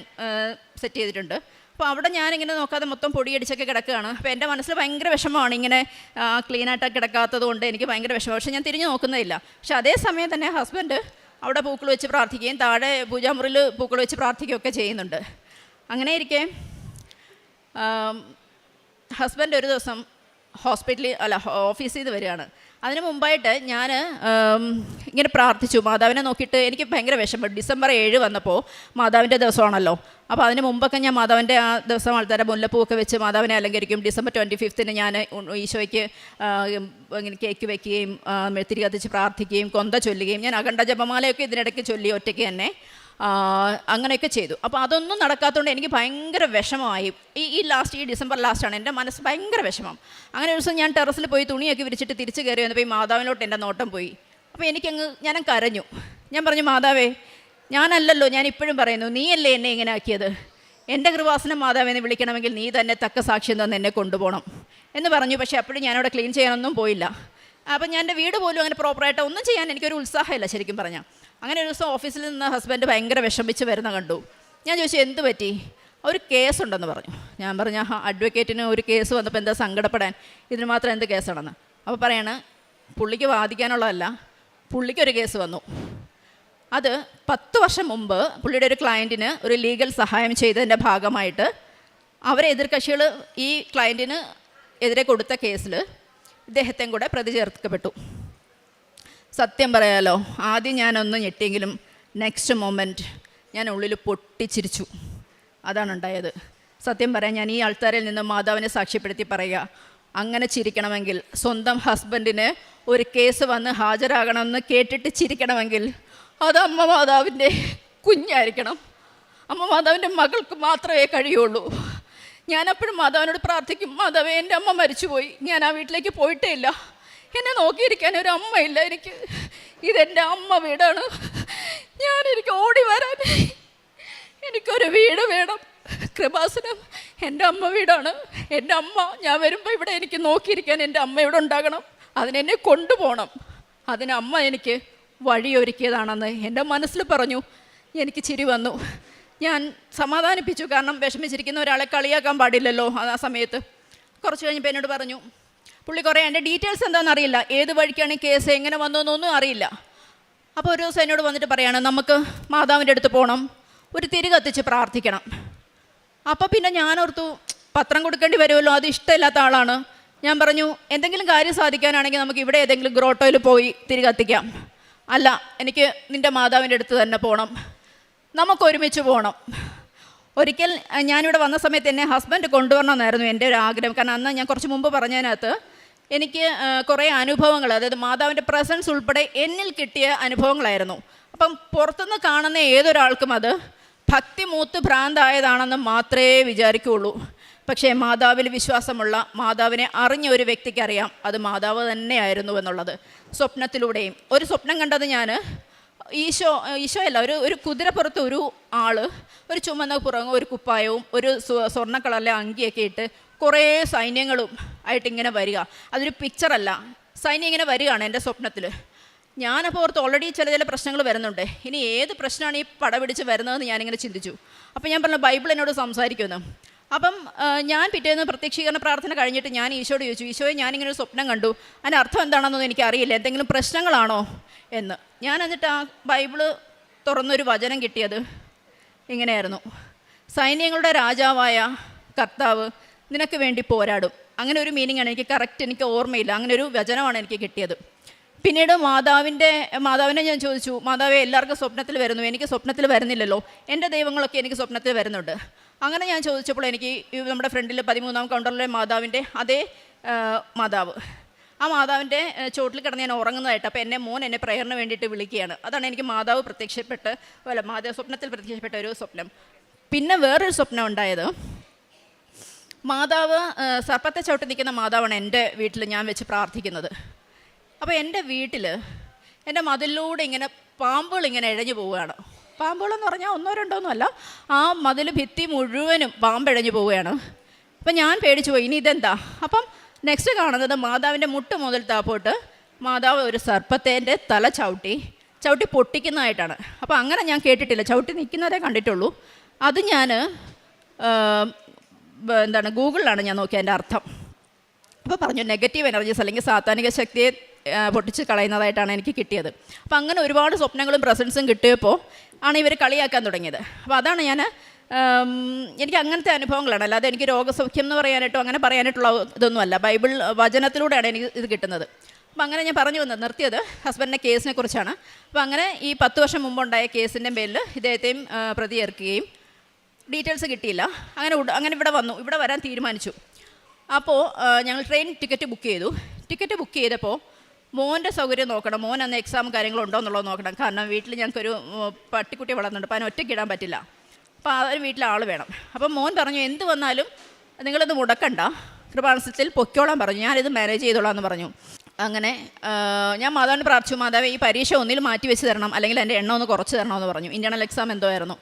A: സെറ്റ് ചെയ്തിട്ടുണ്ട്. അപ്പോൾ അവിടെ ഞാനിങ്ങനെ നോക്കാതെ മൊത്തം പൊടിയടിച്ചൊക്കെ കിടക്കുകയാണ്. അപ്പോൾ എൻ്റെ മനസ്സിൽ ഭയങ്കര വിഷമമാണ്, ഇങ്ങനെ ക്ലീനായിട്ടൊക്കെ കിടക്കാത്തത് കൊണ്ട് എനിക്ക് ഭയങ്കര വിഷമം. പക്ഷേ ഞാൻ തിരിഞ്ഞു നോക്കുന്നതില്ല. പക്ഷേ അതേ സമയം തന്നെ ഹസ്ബൻഡ് അവിടെ പൂക്കൾ വെച്ച് പ്രാർത്ഥിക്കുകയും താഴെ പൂജാമുറിയിൽ പൂക്കൾ വെച്ച് പ്രാർത്ഥിക്കുകയൊക്കെ ചെയ്യുന്നുണ്ട്. അങ്ങനെ ഇരിക്കെ ഹസ്ബൻഡ് ഒരു ദിവസം ഓഫീസിൽ നിന്ന് വരികയാണ്. അതിന് മുമ്പായിട്ട് ഞാൻ ഇങ്ങനെ പ്രാർത്ഥിച്ചു, മാതാവിനെ നോക്കിയിട്ട് എനിക്ക് ഭയങ്കര വിഷമം. ഡിസംബർ 7 വന്നപ്പോൾ മാതാവിൻ്റെ ദിവസമാണല്ലോ. അപ്പോൾ അതിന് മുമ്പൊക്കെ ഞാൻ മാതാവിൻ്റെ ആ ദിവസം ആൾക്കാരെ മുല്ലപ്പൂവൊക്കെ വെച്ച് മാതാവിനെ അലങ്കരിക്കും. ഡിസംബർ 25 ഞാൻ ഈശോയ്ക്ക് ഇങ്ങനെ കേക്ക് വയ്ക്കുകയും തിരി കത്തിച്ച് പ്രാർത്ഥിക്കുകയും കൊന്ത ചൊല്ലുകയും ഞാൻ അഖണ്ഡ ജപമാലയൊക്കെ ഇതിനിടയ്ക്ക് ചൊല്ലി ഒറ്റയ്ക്ക് തന്നെ അങ്ങനെയൊക്കെ ചെയ്തു. അപ്പോൾ അതൊന്നും നടക്കാത്തതുകൊണ്ട് എനിക്ക് ഭയങ്കര വിഷമമായി. ഈ ഡിസംബർ ലാസ്റ്റാണ് എൻ്റെ മനസ്സ് ഭയങ്കര വിഷമം. അങ്ങനെ ഒരു ദിവസം ഞാൻ ടെറസിൽ പോയി തുണിയൊക്കെ വിരിച്ചിട്ട് തിരിച്ച് കയറി വന്നപ്പോൾ ഈ മാതാവിനോട്ട് എൻ്റെ നോട്ടം പോയി. അപ്പോൾ ഞാനും കരഞ്ഞു. ഞാൻ പറഞ്ഞു, മാതാവേ, ഞാനല്ലല്ലോ, ഞാൻ ഇപ്പോഴും പറയുന്നു, നീയല്ലേ എന്നെ ഇങ്ങനെ ആക്കിയത്. എൻ്റെ കൃപാസനം മാതാവെന്ന് വിളിക്കണമെങ്കിൽ നീ തന്നെ തക്ക സാക്ഷ്യം തന്ന് എന്നെ കൊണ്ടുപോകണം എന്ന് പറഞ്ഞു. പക്ഷേ അപ്പോഴും ഞാനവിടെ ക്ലീൻ ചെയ്യാനൊന്നും പോയില്ല. അപ്പം ഞാൻ എൻ്റെ വീട് പോലും അങ്ങനെ പ്രോപ്പറായിട്ട് ഒന്നും ചെയ്യാൻ എനിക്കൊരു ഉത്സാഹമില്ല ശരിക്കും പറഞ്ഞാൽ. അങ്ങനെ ഒരു ദിവസം ഓഫീസിൽ നിന്ന് ഹസ്ബൻഡ് ഭയങ്കര വിഷമിച്ച് വരുന്ന കണ്ടു. ഞാൻ ചോദിച്ചു, എന്ത് പറ്റി? ഒരു കേസുണ്ടെന്ന് പറഞ്ഞു. ഞാൻ പറഞ്ഞു, അഡ്വക്കേറ്റിന് ഒരു കേസ് വന്നപ്പോൾ എന്താ സങ്കടപ്പെടാൻ, ഇതിന് മാത്രം എന്ത് കേസാണെന്ന്. അപ്പോൾ പറയാണ്, പുള്ളിക്ക് വാദിക്കാനുള്ളതല്ല, പുള്ളിക്കൊരു കേസ് വന്നു. അത് 10 വർഷം മുമ്പ് പുള്ളിയുടെ ഒരു ക്ലയൻറ്റിന് ഒരു ലീഗൽ സഹായം ചെയ്തതിൻ്റെ ഭാഗമായിട്ട് എതിർകക്ഷികൾ ഈ ക്ലയൻറ്റിന് എതിരെ കൊടുത്ത കേസിൽ ഇദ്ദേഹത്തെയും കൂടെ പ്രതി ചേർക്കപ്പെട്ടു. സത്യം പറയാലോ, ആദ്യം ഞാനൊന്ന് ഞെട്ടിയെങ്കിലും നെക്സ്റ്റ് മൊമെൻറ്റ് ഞാൻ ഉള്ളിൽ പൊട്ടിച്ചിരിച്ചു. അതാണ് ഉണ്ടായത്. സത്യം പറയാൻ ഞാൻ ഈ ആൾക്കാരിൽ നിന്ന് മാതാവിനെ സാക്ഷ്യപ്പെടുത്തി പറയുക, അങ്ങനെ ചിരിക്കണമെങ്കിൽ, സ്വന്തം ഹസ്ബൻഡിന് ഒരു കേസ് വന്ന് ഹാജരാകണമെന്ന് കേട്ടിട്ട് ചിരിക്കണമെങ്കിൽ അത് അമ്മ മാതാവിൻ്റെ കുഞ്ഞായിരിക്കണം. അമ്മ മാതാവിൻ്റെ മകൾക്ക് മാത്രമേ കഴിയുള്ളൂ. ഞാനപ്പോഴും മാതാവിനോട് പ്രാർത്ഥിക്കും, മാതാവേ, എൻ്റെ അമ്മ മരിച്ചുപോയി, ഞാൻ ആ വീട്ടിലേക്ക് പോയിട്ടേ ഇല്ല, എന്നെ നോക്കിയിരിക്കാൻ ഒരു അമ്മയില്ല എനിക്ക്, ഇതെൻ്റെ അമ്മ വീടാണ്, എനിക്ക് ഓടി വരാൻ എനിക്കൊരു വീട് വേണം, കൃപാസനം എൻ്റെ അമ്മ വീടാണ്, എൻ്റെ അമ്മ ഞാൻ വരുമ്പോൾ ഇവിടെ എനിക്ക് നോക്കിയിരിക്കാൻ എൻ്റെ അമ്മ ഇവിടെ ഉണ്ടാകണം, അതിനെന്നെ കൊണ്ടുപോകണം, അതിന് അമ്മ എനിക്ക് വഴിയൊരുക്കിയതാണെന്ന് എൻ്റെ മനസ്സിൽ പറഞ്ഞു. എനിക്ക് ചിരി വന്നു. ഞാൻ സമാധാനിപ്പിച്ചു, കാരണം വിഷമിച്ചിരിക്കുന്ന ഒരാളെ കളിയാക്കാൻ പാടില്ലല്ലോ ആ സമയത്ത്. കുറച്ച് കഴിഞ്ഞപ്പോൾ എന്നോട് പറഞ്ഞു, പുള്ളി കുറേ എൻ്റെ ഡീറ്റെയിൽസ് എന്താണെന്ന് അറിയില്ല, ഏത് വഴിക്കാണ് ഈ കേസ് എങ്ങനെ വന്നതെന്നൊന്നും അറിയില്ല. അപ്പോൾ ഒരു ദിവസം എന്നോട് വന്നിട്ട് പറയാണ്, നമുക്ക് മാതാവിൻ്റെ അടുത്ത് പോകണം, ഒരു തിരി കത്തിച്ച് പ്രാർത്ഥിക്കണം. അപ്പോൾ പിന്നെ ഞാനോർത്തു, പത്രം കൊടുക്കേണ്ടി വരുമല്ലോ, അത് ഇഷ്ടമില്ലാത്ത ആളാണ്. ഞാൻ പറഞ്ഞു, എന്തെങ്കിലും കാര്യം സാധിക്കാനാണെങ്കിൽ നമുക്ക് ഇവിടെ ഏതെങ്കിലും ഗ്രോട്ടോയിൽ പോയി തിരി കത്തിക്കാം. അല്ല, എനിക്ക് നിൻ്റെ മാതാവിൻ്റെ അടുത്ത് തന്നെ പോകണം, നമുക്കൊരുമിച്ച് പോകണം. ഒരിക്കൽ ഞാനിവിടെ വന്ന സമയത്ത് എന്നെ ഹസ്ബൻഡ് കൊണ്ടുവരണമെന്നായിരുന്നു എൻ്റെ ഒരു ആഗ്രഹം. കാരണം അന്ന് ഞാൻ കുറച്ച് മുമ്പ് പറഞ്ഞതിനകത്ത് എനിക്ക് കുറേ അനുഭവങ്ങൾ, അതായത് മാതാവിൻ്റെ പ്രസൻസ് ഉൾപ്പെടെ എന്നിൽ കിട്ടിയ അനുഭവങ്ങളായിരുന്നു. അപ്പം പുറത്തുനിന്ന് കാണുന്ന ഏതൊരാൾക്കും അത് ഭക്തി മൂത്ത് ഭ്രാന്തായതാണെന്ന് മാത്രമേ വിചാരിക്കുകയുള്ളൂ. പക്ഷേ മാതാവിൽ വിശ്വാസമുള്ള, മാതാവിനെ അറിഞ്ഞ ഒരു വ്യക്തിക്കറിയാം അത് മാതാവ് തന്നെയായിരുന്നു എന്നുള്ളത്. സ്വപ്നത്തിലൂടെയും ഒരു സ്വപ്നം കണ്ടത് ഞാൻ ഈശോയല്ല, ഒരു കുതിരപ്പുറത്ത് ഒരു ആൾ, ഒരു ചുമന്ന പുറങ്ങും ഒരു കുപ്പായവും ഒരു സ്വർണ്ണ കളറിലെ അങ്കിയൊക്കെ ഇട്ട് കുറേ സൈന്യങ്ങളും ആയിട്ട് ഇങ്ങനെ വരിക. അതൊരു പിക്ചറല്ല, സൈന്യം ഇങ്ങനെ വരികയാണ് എൻ്റെ സ്വപ്നത്തിൽ. ഞാനപ്പോൾ ഓർത്ത് ഓൾറെഡി ചില പ്രശ്നങ്ങൾ വരുന്നുണ്ട്, ഇനി ഏത് പ്രശ്നമാണ് ഈ പടപിടിച്ച് വരുന്നതെന്ന് ഞാനിങ്ങനെ ചിന്തിച്ചു. അപ്പോൾ ഞാൻ പറഞ്ഞു ബൈബിൾ എന്നോട് സംസാരിക്കുമെന്ന്. അപ്പം ഞാൻ പിറ്റേന്ന് പ്രത്യക്ഷീകരണ പ്രാർത്ഥന കഴിഞ്ഞിട്ട് ഞാൻ ഈശോയോട് ചോദിച്ചു, ഈശോയെ ഞാനിങ്ങനെ ഒരു സ്വപ്നം കണ്ടു, അതിൻ്റെ അർത്ഥം എന്താണെന്നൊന്നും എനിക്കറിയില്ല, എന്തെങ്കിലും പ്രശ്നങ്ങളാണോ എന്ന്. ഞാൻ എന്നിട്ട് ആ ബൈബിള് തുറന്നൊരു വചനം കിട്ടിയത് ഇങ്ങനെയായിരുന്നു: സൈന്യങ്ങളുടെ രാജാവായ കർത്താവ് നിനക്ക് വേണ്ടി പോരാടും. അങ്ങനെ ഒരു മീനിങ്ങാണ് എനിക്ക് കറക്റ്റ്, എനിക്ക് ഓർമ്മയില്ല, അങ്ങനെ ഒരു വചനമാണ് എനിക്ക് കിട്ടിയത്. പിന്നീട് മാതാവിനെ ഞാൻ ചോദിച്ചു, മാതാവേ എല്ലാവർക്കും സ്വപ്നത്തിൽ വരുന്നു, എനിക്ക് സ്വപ്നത്തിൽ വരുന്നില്ലല്ലോ, എൻ്റെ ദൈവങ്ങളൊക്കെ എനിക്ക് സ്വപ്നത്തിൽ വരുന്നുണ്ട്. അങ്ങനെ ഞാൻ ചോദിച്ചപ്പോൾ എനിക്ക് നമ്മുടെ ഫ്രണ്ടിൽ 13-ാം കൗണ്ടറിലെ മാതാവിൻ്റെ അതേ മാതാവ്, ആ മാതാവിൻ്റെ ചോട്ടിൽ കിടന്ന് ഞാൻ ഉറങ്ങുന്നതായിട്ട്, അപ്പോൾ മോൻ എന്നെ പ്രയറിന് വേണ്ടിയിട്ട് വിളിക്കുകയാണ്. അതാണ് എനിക്ക് മാതാവ് മാതാവ് സ്വപ്നത്തിൽ പ്രത്യക്ഷപ്പെട്ട ഒരു സ്വപ്നം. പിന്നെ വേറൊരു സ്വപ്നം ഉണ്ടായത്, മാതാവ് സർപ്പത്തെ ചവിട്ടി നിൽക്കുന്ന മാതാവാണ് എൻ്റെ വീട്ടിൽ ഞാൻ വെച്ച് പ്രാർത്ഥിക്കുന്നത്. അപ്പോൾ എൻ്റെ വീട്ടിൽ എൻ്റെ മതിലിലൂടെ ഇങ്ങനെ പാമ്പുകൾ ഇങ്ങനെ ഇഴഞ്ഞു പോവുകയാണ്. പാമ്പുകളെന്ന് പറഞ്ഞാൽ 1-2 അല്ല, ആ മതിൽ ഭിത്തി മുഴുവനും പാമ്പ് പോവുകയാണ്. അപ്പം ഞാൻ പേടിച്ചു പോയി, ഇനി ഇതെന്താ. അപ്പം നെക്സ്റ്റ് കാണുന്നത് മാതാവിൻ്റെ മുട്ട് മുതൽ താപ്പോട്ട് മാതാവ് ഒരു സർപ്പത്തേൻ്റെ തല ചവിട്ടി പൊട്ടിക്കുന്നതായിട്ടാണ്. അപ്പോൾ അങ്ങനെ ഞാൻ കേട്ടിട്ടില്ല, ചവിട്ടി നിൽക്കുന്നവരെ കണ്ടിട്ടുള്ളൂ. അത് ഞാൻ ഗൂഗിളിലാണ് ഞാൻ നോക്കിയത് അതിൻ്റെ അർത്ഥം. അപ്പോൾ പറഞ്ഞു നെഗറ്റീവ് എനർജീസ് അല്ലെങ്കിൽ സാത്താനിക ശക്തിയെ പൊട്ടിച്ച് കളയുന്നതായിട്ടാണ് എനിക്ക് കിട്ടിയത്. അപ്പോൾ അങ്ങനെ ഒരുപാട് സ്വപ്നങ്ങളും പ്രസൻസും കിട്ടിയപ്പോൾ ആണ് ഇവർ കളിയാക്കാൻ തുടങ്ങിയത്. അപ്പോൾ അതാണ് എനിക്ക് അങ്ങനത്തെ അനുഭവങ്ങളാണ്, അല്ലാതെ എനിക്ക് രോഗസൗഖ്യം എന്ന് പറയാനായിട്ടോ അങ്ങനെ പറയാനായിട്ടുള്ള ഇതൊന്നുമല്ല, ബൈബിൾ വചനത്തിലൂടെയാണ് എനിക്ക് ഇത് കിട്ടുന്നത്. അപ്പോൾ അങ്ങനെ ഞാൻ പറഞ്ഞു നിർത്തിയത് ഹസ്ബൻഡിൻ്റെ കേസിനെ കുറിച്ചാണ്. അപ്പോൾ അങ്ങനെ ഈ 10 വർഷം മുമ്പുണ്ടായ കേസിൻ്റെ പേരിൽ ഇദ്ദേഹത്തെയും പ്രതി ചേർക്കുകയും ഡീറ്റെയിൽസ് കിട്ടിയില്ല. അങ്ങനെ ഇവിടെ വരാൻ തീരുമാനിച്ചു. അപ്പോൾ ഞങ്ങൾ ട്രെയിൻ ടിക്കറ്റ് ബുക്ക് ചെയ്തപ്പോൾ മോൻ്റെ സൗകര്യം നോക്കണം, മോൻ അന്ന് എക്സാം കാര്യങ്ങളുണ്ടോ എന്നുള്ളത് നോക്കണം. കാരണം വീട്ടിൽ ഞങ്ങൾക്കൊരു പട്ടിക്കുട്ടി വളർന്നുണ്ട്, അപ്പോൾ അതിന് ഒറ്റയ്ക്ക് ഇടാൻ പറ്റില്ല, അപ്പോൾ അതിന് വീട്ടിൽ ആൾ വേണം. അപ്പം മോൻ പറഞ്ഞു എന്ത് വന്നാലും നിങ്ങളിത് മുടക്കണ്ട, കൃപാസനത്തിൽ പൊയ്ക്കോളാൻ പറഞ്ഞു, ഞാനിത് മാനേജ് ചെയ്തോളാം എന്ന് പറഞ്ഞു. അങ്ങനെ ഞാൻ മാതാവിന് പ്രാർത്ഥിച്ചു, മാതാവേ ഈ പരീക്ഷ ഒന്നിൽ മാറ്റി വെച്ച് തരണം, അല്ലെങ്കിൽ എൻ്റെ എണ്ണം ഒന്ന് കുറച്ച് തരണമെന്ന് പറഞ്ഞു. ഇൻ്റേണൽ എക്സാം എന്തോ ആയിരുന്നു.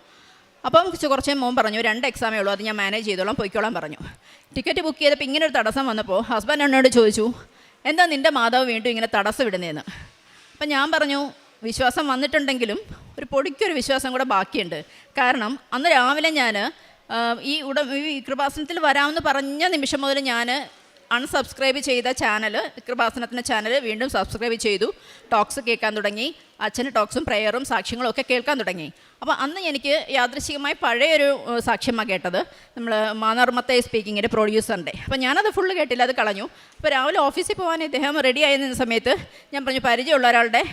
A: അപ്പം കുറച്ച് മോൻ പറഞ്ഞു 2 എക്സാമേ ഉള്ളൂ, അത് ഞാൻ മാനേജ് ചെയ്തോളാം, പൊയ്ക്കോളാൻ പറഞ്ഞു. ടിക്കറ്റ് ബുക്ക് ചെയ്തപ്പോൾ ഇങ്ങനെ ഒരു തടസ്സം വന്നപ്പോൾ ഹസ്ബൻഡ് എന്നോട് ചോദിച്ചു, എന്താ നിൻ്റെ മാതാവ് വീണ്ടും ഇങ്ങനെ തടസ്സം ഇടുന്നതെന്ന്. അപ്പം ഞാൻ പറഞ്ഞു വിശ്വാസം വന്നിട്ടുണ്ടെങ്കിലും ഒരു പൊടിക്കൊരു വിശ്വാസം കൂടെ ബാക്കിയുണ്ട്. കാരണം അന്ന് രാവിലെ ഞാൻ ഈ കൃപാസനത്തിൽ വരാമെന്ന് പറഞ്ഞ നിമിഷം മുതൽ ഞാൻ അൺസബ്സ്ക്രൈബ് ചെയ്ത കൃപാസനത്തിൻ്റെ ചാനൽ വീണ്ടും സബ്സ്ക്രൈബ് ചെയ്തു, ടോക്സ് കേൾക്കാൻ തുടങ്ങി, അച്ഛൻ്റെ ടോക്സും പ്രയറും സാക്ഷ്യങ്ങളും ഒക്കെ കേൾക്കാൻ തുടങ്ങി. അപ്പോൾ അന്ന് എനിക്ക് യാദൃശ്ചികമായി പഴയൊരു സാക്ഷ്യമാണ് കേട്ടത്, നമ്മൾ മാനർമത്തെ സ്പീക്കിങ്ങിൻ്റെ പ്രൊഡ്യൂസറിൻ്റെ. അപ്പോൾ ഞാനത് ഫുള്ള് കേട്ടില്ല, അത് കളഞ്ഞു. അപ്പോൾ രാവിലെ ഓഫീസിൽ പോകാൻ ഇദ്ദേഹം റെഡി ആയി നിന്ന സമയത്ത് ഞാൻ പറഞ്ഞു പരിചയമുള്ള ഒരാളുടെ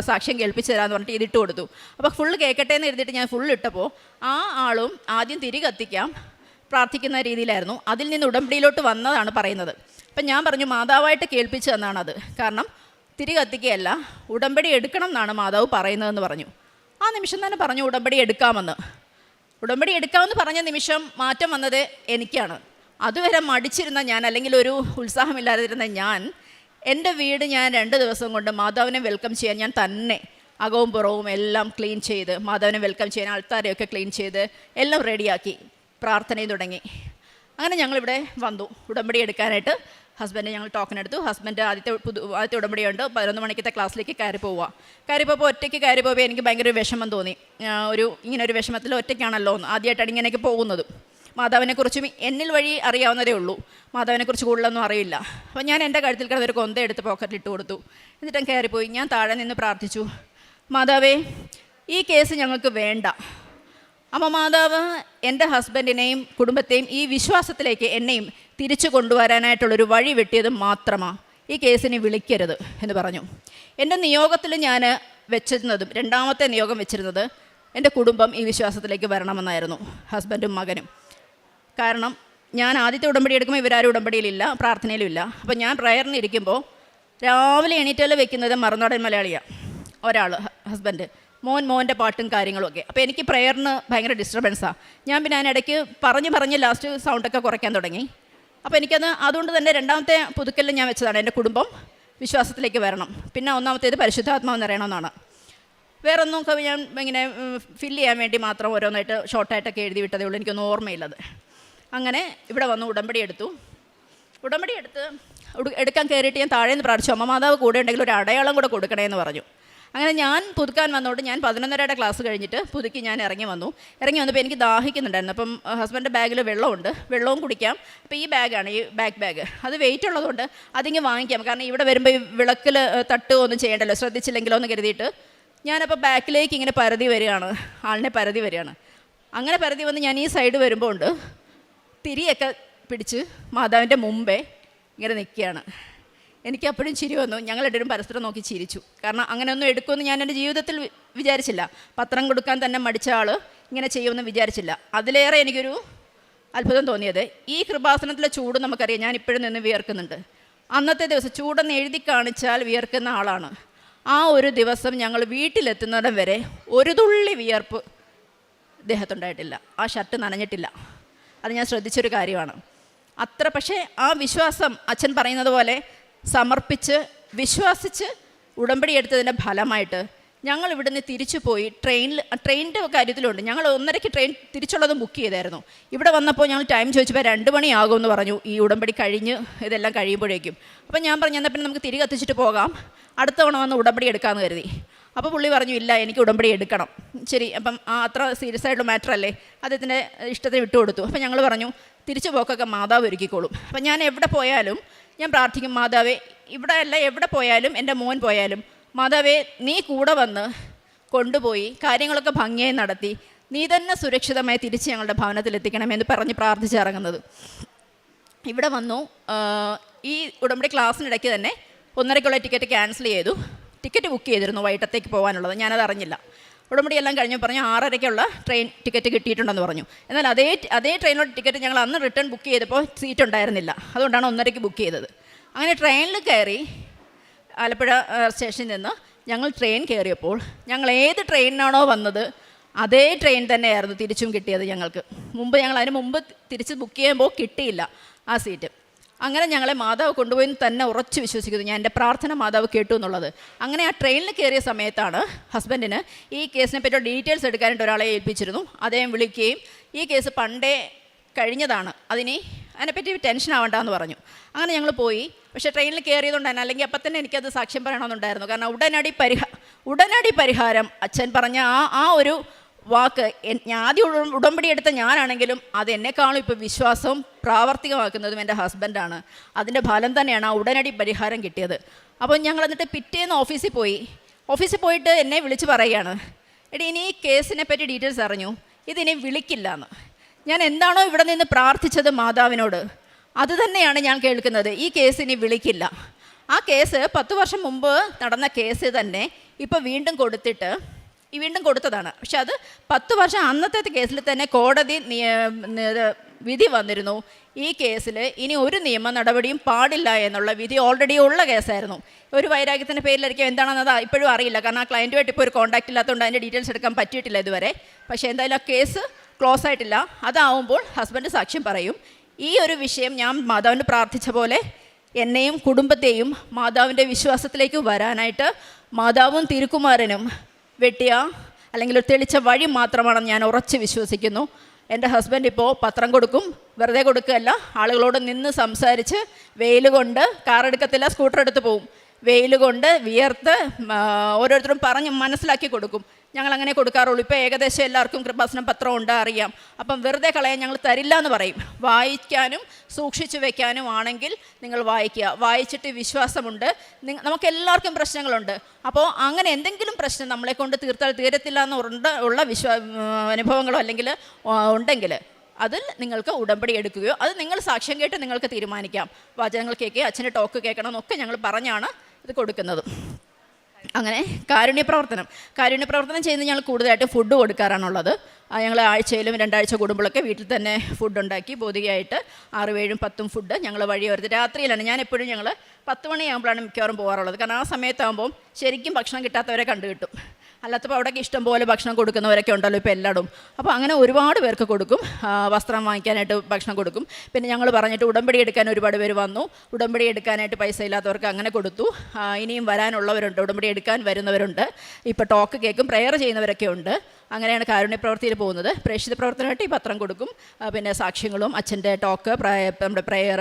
A: സാക്ഷ്യം കേൾപ്പിച്ച് തരാമെന്ന് പറഞ്ഞിട്ട് ഇതിട്ട് കൊടുത്തു. അപ്പോൾ ഫുള്ള് കേൾക്കട്ടെ എന്ന് എഴുതിയിട്ട് ഞാൻ ഫുള്ള് ഇട്ടപ്പോൾ ആ ആളും ആദ്യം തിരി കത്തിക്കാം പ്രാർത്ഥിക്കുന്ന രീതിയിലായിരുന്നു. അതിൽ നിന്ന് ഉടമ്പടിയിലോട്ട് വന്നതാണ് പറയുന്നത്. അപ്പം ഞാൻ പറഞ്ഞു മാതാവായിട്ട് കേൾപ്പിച്ച് തന്നാണത്, കാരണം തിരി കത്തിക്കുകയല്ല, ഉടമ്പടി എടുക്കണം എന്നാണ് മാതാവ് പറയുന്നതെന്ന് പറഞ്ഞു. ആ നിമിഷം തന്നെ പറഞ്ഞു ഉടമ്പടി എടുക്കാമെന്ന്. ഉടമ്പടി എടുക്കാമെന്ന് പറഞ്ഞ നിമിഷം മാറ്റം വന്നത് എനിക്കാണ്. അതുവരെ മടിച്ചിരുന്ന ഞാൻ, അല്ലെങ്കിൽ ഒരു ഉത്സാഹമില്ലാതിരുന്ന ഞാൻ, എൻ്റെ വീട് ഞാൻ 2 ദിവസം കൊണ്ട് മാതാവിനെ വെൽക്കം ചെയ്യാൻ ഞാൻ തന്നെ അകവും പുറവും എല്ലാം ക്ലീൻ ചെയ്ത്, മാതാവിനെ വെൽക്കം ചെയ്യാൻ ആൾക്കാരെയൊക്കെ ക്ലീൻ ചെയ്ത് എല്ലാം റെഡിയാക്കി പ്രാർത്ഥനയും തുടങ്ങി. അങ്ങനെ ഞങ്ങളിവിടെ വന്നു ഉടമ്പടി എടുക്കാനായിട്ട്. ഹസ്ബൻഡ് ഞങ്ങൾ ടോക്കൺ എടുത്തു. ഹസ്ബൻഡ് ആദ്യത്തെ ഉടമ്പടിയുണ്ട്, 11 മണിക്കത്തെ ക്ലാസ്സിലേക്ക് കയറി പോയപ്പോൾ ഒറ്റയ്ക്ക് കയറി പോയപ്പോൾ എനിക്ക് ഭയങ്കര വിഷമം തോന്നി. ഇങ്ങനെ ഒരു വിഷമത്തിൽ ഒറ്റയ്ക്കാണല്ലോ ആദ്യമായിട്ടാണ് ഇങ്ങനെയൊക്കെ പോകുന്നത്. മാതാവിനെക്കുറിച്ചും എന്നിൽ വഴി അറിയാവുന്നതേ ഉള്ളൂ, മാതാവിനെക്കുറിച്ച് കൂടുതലൊന്നും അറിയില്ല. അപ്പോൾ ഞാൻ എൻ്റെ കഴുത്തിൽ കിടന്നൊരു കൊന്ത എടുത്ത് പോക്കറ്റിൽ ഇട്ട് കൊടുത്തു. എന്നിട്ടും കയറിപ്പോയി. ഞാൻ താഴെ നിന്ന് പ്രാർത്ഥിച്ചു, മാതാവേ ഈ കേസ് ഞങ്ങൾക്ക് വേണ്ട. അമ്മ മാതാവ് എൻ്റെ ഹസ്ബൻഡിനെയും കുടുംബത്തെയും ഈ വിശ്വാസത്തിലേക്ക് എന്നെയും തിരിച്ചു കൊണ്ടുവരാനായിട്ടുള്ളൊരു വഴി വെട്ടിയത് മാത്രമാണ്, ഈ കേസിനെ വിളിക്കരുത് എന്ന് പറഞ്ഞു. എൻ്റെ നിയോഗത്തിൽ ഞാൻ വെച്ചിരുന്നതും 2ാമത്തെ നിയോഗം വെച്ചിരുന്നത് എൻ്റെ കുടുംബം ഈ വിശ്വാസത്തിലേക്ക് വരണമെന്നായിരുന്നു, ഹസ്ബൻഡും മകനും. കാരണം ഞാൻ ആദ്യത്തെ ഉടമ്പടി എടുക്കുമ്പോൾ ഇവരാരും ഉടമ്പടിയിലില്ല, പ്രാർത്ഥനയിലുമില്ല. അപ്പോൾ ഞാൻ പ്രയറിന് ഇരിക്കുമ്പോൾ രാവിലെ എണീറ്റൽ വെക്കുന്നത് മറുനാടൻ മലയാളിയാണ് ഒരാൾ, ഹസ്ബൻഡ്. മോൻ്റെ പാട്ടും കാര്യങ്ങളും ഒക്കെ. അപ്പോൾ എനിക്ക് പ്രെയറിന് ഭയങ്കര ഡിസ്റ്റർബൻസാണ്. ഞാൻ പിന്നെ അതിനിടയ്ക്ക് പറഞ്ഞ് ലാസ്റ്റ് സൗണ്ടൊക്കെ കുറയ്ക്കാൻ തുടങ്ങി. അപ്പോൾ അതുകൊണ്ട് തന്നെ രണ്ടാമത്തെ പുതുക്കലിൽ ഞാൻ വെച്ചതാണ് എൻ്റെ കുടുംബം വിശ്വാസത്തിലേക്ക് വരണം. പിന്നെ ഒന്നാമത്തേത് പരിശുദ്ധാത്മാവ് നിറയണമെന്നാണ്. വേറൊന്നും ഞാൻ ഇങ്ങനെ ഫില്ല് ചെയ്യാൻ വേണ്ടി മാത്രം ഓരോന്നായിട്ട് ഷോർട്ടായിട്ടൊക്കെ എഴുതി വിട്ടതേ ഉള്ളൂ, എനിക്കൊന്നും ഓർമ്മയില്ലത്. അങ്ങനെ ഇവിടെ വന്ന് ഉടമ്പടി എടുത്ത് എടുക്കാൻ കയറിയിട്ട് ഞാൻ താഴെ നിന്ന് പ്രാർത്ഥിച്ചു, അമ്മ മാതാവ് കൂടെ ഉണ്ടെങ്കിൽ ഒരു അടയാളം കൂടെ കൊടുക്കണേന്ന് പറഞ്ഞു. അങ്ങനെ ഞാൻ പുതുക്കാൻ വന്നതുകൊണ്ട് ഞാൻ 11:30 ക്ലാസ് കഴിഞ്ഞിട്ട് പുതുക്കി ഞാൻ ഇറങ്ങി വന്നപ്പോൾ എനിക്ക് ദാഹിക്കുന്നുണ്ടായിരുന്നു. അപ്പം ഹസ്ബൻഡിൻ്റെ ബാഗിൽ വെള്ളവും കുടിക്കാം. അപ്പോൾ ഈ ബാഗാണ്, ഈ ബാഗ് അത് വെയിറ്റ് ഉള്ളതുകൊണ്ട് അതിങ്ങ് വാങ്ങിക്കാം, കാരണം ഇവിടെ വരുമ്പോൾ ഈ വിളക്കിൽ ഒന്നും ചെയ്യേണ്ടല്ലോ, ശ്രദ്ധിച്ചില്ലെങ്കിലോ എന്ന് കരുതിയിട്ട് ഞാനപ്പോൾ ബാക്കിലേക്ക് ഇങ്ങനെ പരതി വരികയാണ്. അങ്ങനെ പരതി വന്ന് ഞാൻ ഈ സൈഡ് വരുമ്പോൾ ഉണ്ട് തിരിയൊക്കെ പിടിച്ച് മാതാവിൻ്റെ മുമ്പേ ഇങ്ങനെ നിൽക്കുകയാണ്. എനിക്ക് അപ്പോഴും ചിരി വന്നു. ഞങ്ങളെല്ലാവരും പരസ്പരം നോക്കി ചിരിച്ചു. കാരണം അങ്ങനെയൊന്നും എടുക്കുമെന്ന് ഞാൻ എൻ്റെ ജീവിതത്തിൽ വിചാരിച്ചില്ല. പത്രം കൊടുക്കാൻ തന്നെ മടിച്ച ആൾ ഇങ്ങനെ ചെയ്യുമെന്ന് വിചാരിച്ചില്ല. അതിലേറെ എനിക്കൊരു അത്ഭുതം തോന്നിയത്, ഈ കൃപാസനത്തിലെ ചൂട് നമുക്കറിയാം, ഞാൻ ഇപ്പോഴും നിന്ന് വിയർക്കുന്നുണ്ട്. അന്നത്തെ ദിവസം ചൂടെന്ന് എഴുതി കാണിച്ചാൽ വിയർക്കുന്ന ആളാണ്. ആ ഒരു ദിവസം ഞങ്ങൾ വീട്ടിലെത്തുന്നിടം വരെ ഒരു തുള്ളി വിയർപ്പ് ദേഹത്തുണ്ടായിട്ടില്ല. ആ ഷർട്ട് നനഞ്ഞിട്ടില്ല. അത് ഞാൻ ശ്രദ്ധിച്ചൊരു കാര്യമാണ്. പക്ഷേ ആ വിശ്വാസം അച്ഛൻ പറയുന്നത് പോലെ സമർപ്പിച്ച് വിശ്വസിച്ച് ഉടമ്പടി എടുത്തതിൻ്റെ ഫലമായിട്ട് ഞങ്ങൾ ഇവിടുന്ന് തിരിച്ചു പോയി. ട്രെയിനിൻ്റെ കാര്യത്തിലുണ്ട്. ഞങ്ങൾ 1:30 ട്രെയിൻ തിരിച്ചുള്ളത് ബുക്ക് ചെയ്തായിരുന്നു. ഇവിടെ വന്നപ്പോൾ ഞങ്ങൾ ടൈം ചോദിച്ചപ്പോൾ 2 മണിയാകുമെന്ന് പറഞ്ഞു, ഈ ഉടമ്പടി കഴിഞ്ഞ് ഇതെല്ലാം കഴിയുമ്പോഴേക്കും. അപ്പം ഞാൻ പറഞ്ഞു, എന്നാൽ പിന്നെ നമുക്ക് തിരികെ എത്തിച്ചിട്ട് പോകാം, അടുത്ത തവണ വന്ന് ഉടമ്പടി എടുക്കാമെന്ന് കരുതി. അപ്പോൾ പുള്ളി പറഞ്ഞു, ഇല്ല എനിക്ക് ഉടമ്പടി എടുക്കണം. ശരി, അപ്പം അത്ര സീരിയസ് ആയിട്ടുള്ള മാറ്റർ അല്ലേ, അദ്ദേഹത്തിൻ്റെ ഇഷ്ടത്തിന് വിട്ടുകൊടുത്തു. അപ്പം ഞങ്ങൾ പറഞ്ഞു, തിരിച്ചു പോക്കൊക്കെ മാതാവ് ഒരുക്കിക്കോളും. അപ്പം ഞാൻ എവിടെ പോയാലും ഞാൻ പ്രാർത്ഥിക്കും, മാതാവേ, ഇവിടെ അല്ല എവിടെ പോയാലും എൻ്റെ മോൻ പോയാലും മാതാവേ നീ കൂടെ വന്ന് കൊണ്ടുപോയി കാര്യങ്ങളൊക്കെ ഭംഗിയായി നടത്തി നീ തന്നെ സുരക്ഷിതമായി തിരിച്ച് ഞങ്ങളുടെ ഭവനത്തിൽ എത്തിക്കണമെന്ന് പറഞ്ഞ് പ്രാർത്ഥിച്ചിറങ്ങുന്നത്. ഇവിടെ വന്നു. ഈ ഉടമ്പടി ക്ലാസ്സിനിടയ്ക്ക് തന്നെ 1:30 ടിക്കറ്റ് ക്യാൻസൽ ചെയ്തു. ടിക്കറ്റ് ബുക്ക് ചെയ്തിരുന്നു വൈകിട്ടത്തേക്ക് പോകാനുള്ളത്, ഞാനത് അറിഞ്ഞില്ല. ഉടമ്പടി എല്ലാം കഴിഞ്ഞ് പറഞ്ഞു 6:30 ട്രെയിൻ ടിക്കറ്റ് കിട്ടിയിട്ടുണ്ടെന്ന് പറഞ്ഞു. എന്നാൽ അതേ ട്രെയിനിലുള്ള ടിക്കറ്റ് ഞങ്ങൾ അന്ന് റിട്ടേൺ ബുക്ക് ചെയ്തപ്പോൾ സീറ്റ് ഉണ്ടായിരുന്നില്ല. അതുകൊണ്ടാണ് 1:30 ബുക്ക് ചെയ്തത്. അങ്ങനെ ട്രെയിനിൽ കയറി ആലപ്പുഴ സ്റ്റേഷനിൽ നിന്ന് ഞങ്ങൾ ട്രെയിൻ കയറിയപ്പോൾ ഞങ്ങൾ ഏത് ട്രെയിനിനാണോ വന്നത് അതേ ട്രെയിൻ തന്നെയായിരുന്നു തിരിച്ചും കിട്ടിയത് ഞങ്ങൾക്ക്. അതിന് മുമ്പ് തിരിച്ച് ബുക്ക് ചെയ്യുമ്പോൾ കിട്ടിയില്ല ആ സീറ്റ്. അങ്ങനെ ഞങ്ങളെ മാതാവ് കൊണ്ടുപോയി തന്നെ ഉറച്ചു വിശ്വസിക്കുന്നു. ഞാൻ എൻ്റെ പ്രാർത്ഥന മാതാവ് കേട്ടു എന്നുള്ളത്. അങ്ങനെ ആ ട്രെയിനിൽ കയറിയ സമയത്താണ് ഹസ്ബൻഡിന് ഈ കേസിനെ പറ്റിയുള്ള ഡീറ്റെയിൽസ് എടുക്കാനായിട്ട് ഒരാളെ ഏൽപ്പിച്ചിരുന്നു. അദ്ദേഹം വിളിക്കുകയും ഈ കേസ് പണ്ടേ കഴിഞ്ഞതാണ്, അതിനെപ്പറ്റി ടെൻഷൻ ആവണ്ടെന്ന് പറഞ്ഞു. അങ്ങനെ ഞങ്ങൾ പോയി. പക്ഷേ ട്രെയിനിൽ കയറിയതുകൊണ്ട് തന്നെ, അല്ലെങ്കിൽ അപ്പം തന്നെ എനിക്കത് സാക്ഷ്യം പറയണമെന്നുണ്ടായിരുന്നു. കാരണം ഉടനടി പരിഹാരം അച്ഛൻ പറഞ്ഞ ആ ഒരു വാക്ക് ആദ്യം ഉടമ്പടി എടുത്ത ഞാനാണെങ്കിലും അതെന്നെക്കാളും ഇപ്പോൾ വിശ്വാസവും പ്രാവർത്തികമാക്കുന്നതും എൻ്റെ ഹസ്ബൻഡാണ്. അതിൻ്റെ ഫലം തന്നെയാണ് ആ ഉടനടി പരിഹാരം കിട്ടിയത്. അപ്പോൾ ഞങ്ങൾ എന്നിട്ട് പിറ്റേന്ന് ഓഫീസിൽ പോയിട്ട് എന്നെ വിളിച്ച് പറയുകയാണ്, എടി ഇനി ഈ കേസിനെ പറ്റി ഡീറ്റെയിൽസ് അറിഞ്ഞു, ഇതിനി വിളിക്കില്ല എന്ന്. ഞാൻ എന്താണോ ഇവിടെ നിന്ന് പ്രാർത്ഥിച്ചത് മാതാവിനോട് അത് തന്നെയാണ് ഞാൻ കേൾക്കുന്നത്. ഈ കേസിനി വിളിക്കില്ല. ആ കേസ് 10 വർഷം മുമ്പ് നടന്ന കേസ് തന്നെ ഇപ്പോൾ വീണ്ടും കൊടുത്തതാണ്. പക്ഷെ അത് 10 വർഷം അന്നത്തെ കേസിൽ തന്നെ കോടതി വിധി വന്നിരുന്നു. ഈ കേസിൽ ഇനി ഒരു നിയമ നടപടിയും പാടില്ല എന്നുള്ള വിധി ഓൾറെഡി ഉള്ള കേസായിരുന്നു. ഒരു വൈരാഗ്യത്തിൻ്റെ പേരിലായിരിക്കും, എന്താണെന്നത് ഇപ്പോഴും അറിയില്ല. കാരണം ആ ക്ലയൻറ്റുമായിട്ട് ഇപ്പോൾ ഒരു കോൺടാക്റ്റ് ഇല്ലാത്തതുകൊണ്ട് അതിൻ്റെ ഡീറ്റെയിൽസ് എടുക്കാൻ പറ്റിയിട്ടില്ല ഇതുവരെ. പക്ഷേ എന്തായാലും ആ കേസ് ക്ലോസ് ആയിട്ടില്ല. അതാവുമ്പോൾ ഹസ്ബൻഡ് സാക്ഷ്യം പറയും. ഈ ഒരു വിഷയം ഞാൻ മാതാവിന് പ്രാർത്ഥിച്ച പോലെ എന്നെയും കുടുംബത്തെയും മാതാവിൻ്റെ വിശ്വാസത്തിലേക്ക് വരാനായിട്ട് മാതാവും തിരുക്കുമാരനും വെട്ടിയ അല്ലെങ്കിൽ തെളിച്ച വഴി മാത്രമാണെന്ന് ഞാൻ ഉറച്ച് വിശ്വസിക്കുന്നു. എൻ്റെ ഹസ്ബൻഡ് ഇപ്പോൾ പത്രം കൊടുക്കും, വെറുതെ കൊടുക്കുകയല്ല, ആളുകളോട് നിന്ന് സംസാരിച്ച് വെയിൽ കൊണ്ട് കാറെടുക്കത്തില്ല, സ്കൂട്ടർ എടുത്ത് പോവും. വെയിൽ കൊണ്ട് വിയർത്ത് ഓരോരുത്തരും പറഞ്ഞ് മനസ്സിലാക്കി കൊടുക്കും. ഞങ്ങളങ്ങനെ കൊടുക്കാറുള്ളൂ. ഇപ്പോൾ ഏകദേശം എല്ലാവർക്കും കൃപാസനം പത്രം ഉണ്ട്, അറിയാം. അപ്പം വെറുതെ കളയാൻ ഞങ്ങൾ തരില്ല എന്ന് പറയും. വായിക്കാനും സൂക്ഷിച്ചു വെക്കാനും ആണെങ്കിൽ നിങ്ങൾ വായിച്ചിട്ട് വിശ്വാസമുണ്ട്. നമുക്കെല്ലാവർക്കും പ്രശ്നങ്ങളുണ്ട്. അപ്പോൾ അങ്ങനെ എന്തെങ്കിലും പ്രശ്നം നമ്മളെ കൊണ്ട് തീരത്തില്ല ഉള്ള അനുഭവങ്ങളോ അല്ലെങ്കിൽ ഉണ്ടെങ്കിൽ അതിൽ നിങ്ങൾക്ക് ഉടമ്പടി എടുക്കുകയോ അത് നിങ്ങൾ സാക്ഷ്യം കേട്ട് നിങ്ങൾക്ക് തീരുമാനിക്കാം. വചനങ്ങൾ കേൾക്കുക, അച്ഛൻ്റെ ടോക്ക് കേൾക്കണം എന്നൊക്കെ ഞങ്ങൾ പറഞ്ഞാണ് ഇത് കൊടുക്കുന്നത്. അങ്ങനെ കാരുണ്യ പ്രവർത്തനം ചെയ്യുന്നത് ഞങ്ങൾ കൂടുതലായിട്ട് ഫുഡ് കൊടുക്കാറാണുള്ളത്. ഞങ്ങൾ ആഴ്ചയിലും 2 ആഴ്ച കൂടുമ്പോഴൊക്കെ വീട്ടിൽ തന്നെ ഫുഡ് ഉണ്ടാക്കി ബോധികയായിട്ട് 6, 7, 10 ഫുഡ് ഞങ്ങൾ വഴിയോരത്ത് രാത്രിയിലാണ്. ഞാൻ എപ്പോഴും ഞങ്ങൾ 10 മണിയാകുമ്പോഴാണ് മിക്കവാറും പോകാറുള്ളത്. കാരണം ആ സമയത്താകുമ്പോൾ ശരിക്കും ഭക്ഷണം കിട്ടാത്തവരെ കിട്ടും. അല്ലാത്തപ്പോൾ അവിടെയൊക്കെ ഇഷ്ടം പോലെ ഭക്ഷണം കൊടുക്കുന്നവരൊക്കെ ഉണ്ടല്ലോ ഇപ്പോൾ എല്ലായിടും. അപ്പോൾ അങ്ങനെ ഒരുപാട് പേർക്ക് കൊടുക്കും, വസ്ത്രം വാങ്ങിക്കാനായിട്ട് ഭക്ഷണം കൊടുക്കും. പിന്നെ ഞങ്ങൾ പറഞ്ഞിട്ട് ഉടമ്പടി എടുക്കാൻ ഒരുപാട് പേര് വന്നു. ഉടമ്പടി എടുക്കാനായിട്ട് പൈസ ഇല്ലാത്തവർക്ക് അങ്ങനെ കൊടുത്തു. ഇനിയും വരാനുള്ളവരുണ്ട്, ഉടമ്പടി എടുക്കാൻ വരുന്നവരുണ്ട്. ഇപ്പോൾ ടോക്ക് കേൾക്കും, പ്രെയർ ചെയ്യുന്നവരൊക്കെ ഉണ്ട്. അങ്ങനെയാണ് കാരുണ്യ പ്രവൃത്തിയിൽ പോകുന്നത്. പ്രേക്ഷിത പ്രവർത്തനമായിട്ട് ഈ പത്രം കൊടുക്കും, പിന്നെ സാക്ഷ്യങ്ങളും അച്ഛൻ്റെ ടോക്ക്, നമ്മുടെ പ്രെയർ,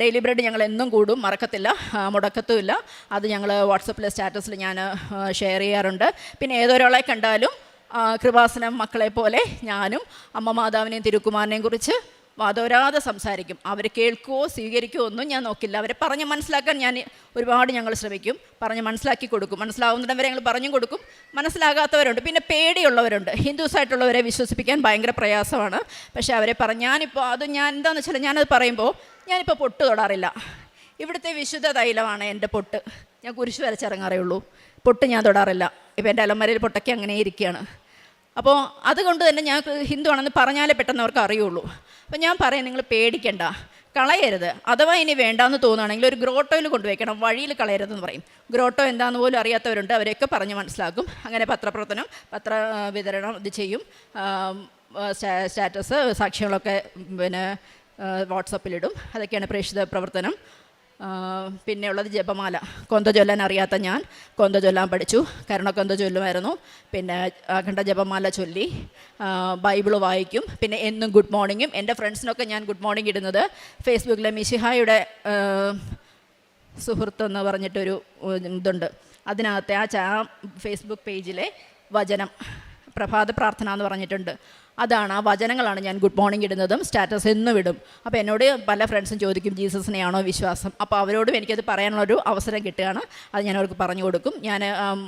A: ഡെയിലി ബ്രെഡ് ഞങ്ങൾ എന്നും കൂടും, മറക്കത്തില്ല, മുടക്കത്തുമില്ല. അത് ഞങ്ങൾ വാട്സപ്പിൽ സ്റ്റാറ്റസിൽ ഞാൻ ഷെയർ ചെയ്യാറുണ്ട്. പിന്നെ ഏതൊരാളെ കണ്ടാലും കൃപാസനം മക്കളെ പോലെ ഞാനും അമ്മ മാതാവിനെയും തിരുക്കുമാരനെയും കുറിച്ച് വാദോരാതെ സംസാരിക്കും. അവർ കേൾക്കുമോ സ്വീകരിക്കുമോ ഒന്നും ഞാൻ നോക്കില്ല. അവരെ പറഞ്ഞ് മനസ്സിലാക്കാൻ ഒരുപാട് ഞങ്ങൾ ശ്രമിക്കും, പറഞ്ഞ് മനസ്സിലാക്കി കൊടുക്കും. മനസ്സിലാവുന്നിടം വരെ ഞങ്ങൾ പറഞ്ഞും കൊടുക്കും. മനസ്സിലാകാത്തവരുണ്ട്, പിന്നെ പേടിയുള്ളവരുണ്ട്. ഹിന്ദുസായിട്ടുള്ളവരെ വിശ്വസിപ്പിക്കാൻ ഭയങ്കര പ്രയാസമാണ്. പക്ഷേ അവരെ ഞാനിപ്പോൾ ഞാൻ എന്താണെന്ന് വെച്ചാൽ ഞാനത് പറയുമ്പോൾ ഞാനിപ്പോൾ പൊട്ട് തൊടാറില്ല. ഇവിടുത്തെ വിശുദ്ധ തൈലമാണ് എൻ്റെ പൊട്ട്. ഞാൻ കുരിശ് വരച്ചിറങ്ങാറേ ഉള്ളൂ, പൊട്ട് ഞാൻ തൊടാറില്ല. ഇപ്പോൾ എൻ്റെ അലമാരയിൽ പൊട്ടൊക്കെ അങ്ങനെ ഇരിക്കുകയാണ്. അപ്പോൾ അതുകൊണ്ട് തന്നെ ഞാൻ ഹിന്ദു ആണെന്ന് പറഞ്ഞാലേ പെട്ടെന്ന് അവർക്ക് അറിയുള്ളൂ. അപ്പോൾ ഞാൻ പറയാം, നിങ്ങൾ പേടിക്കണ്ട, കളയരുത്. അഥവാ ഇനി വേണ്ടാന്ന് തോന്നുകയാണെങ്കിൽ ഒരു ഗ്രോട്ടോയിൽ കൊണ്ടുവയ്ക്കണം, വഴിയിൽ കളയരുതെന്ന് പറയും. ഗ്രോട്ടോ എന്താണെന്ന് പോലും അറിയാത്തവരുണ്ട്, അവരെയൊക്കെ പറഞ്ഞ് മനസ്സിലാക്കും. അങ്ങനെ പത്രപ്രവർത്തനം, പത്ര വിതരണം ഇത് ചെയ്യും. സ്റ്റാറ്റസ് സാക്ഷ്യങ്ങളൊക്കെ പിന്നെ വാട്സപ്പിലിടും. അതൊക്കെയാണ് പ്രേക്ഷിത പ്രവർത്തനം. പിന്നെ ഉള്ളത് ജപമാല. കൊന്ത ചൊല്ലാൻ അറിയാത്ത ഞാൻ കൊന്ത ചൊല്ലാൻ പഠിച്ചു, കരുണക്കൊന്ത ചൊല്ലുമായിരുന്നു. പിന്നെ അഖണ്ഡ ജപമാല ചൊല്ലി, ബൈബിള് വായിക്കും. പിന്നെ എന്നും ഗുഡ് മോർണിംഗും. എൻ്റെ ഫ്രണ്ട്സിനൊക്കെ ഞാൻ ഗുഡ് മോർണിംഗ് ഇടുന്നത് ഫേസ്ബുക്കിലെ മിശിഹായുടെ സുഹൃത്ത് എന്ന് പറഞ്ഞിട്ടൊരു ഇതുണ്ട്. അതിനകത്തെ ആ ഫേസ്ബുക്ക് പേജിലെ വചനം, പ്രഭാത പ്രാർത്ഥന എന്ന് പറഞ്ഞിട്ടുണ്ട്. അതാണ്, ആ വചനങ്ങളാണ് ഞാൻ ഗുഡ് മോർണിംഗ് ഇടുന്നതും സ്റ്റാറ്റസ് എന്നും ഇടും. അപ്പോൾ എന്നോട് പല ഫ്രണ്ട്സും ചോദിക്കും ജീസസിനെയാണോ വിശ്വാസം. അപ്പോൾ അവരോടും എനിക്കത് പറയാനുള്ളൊരു അവസരം കിട്ടുകയാണ്. അത് ഞാൻ അവർക്ക് പറഞ്ഞു കൊടുക്കും. ഞാൻ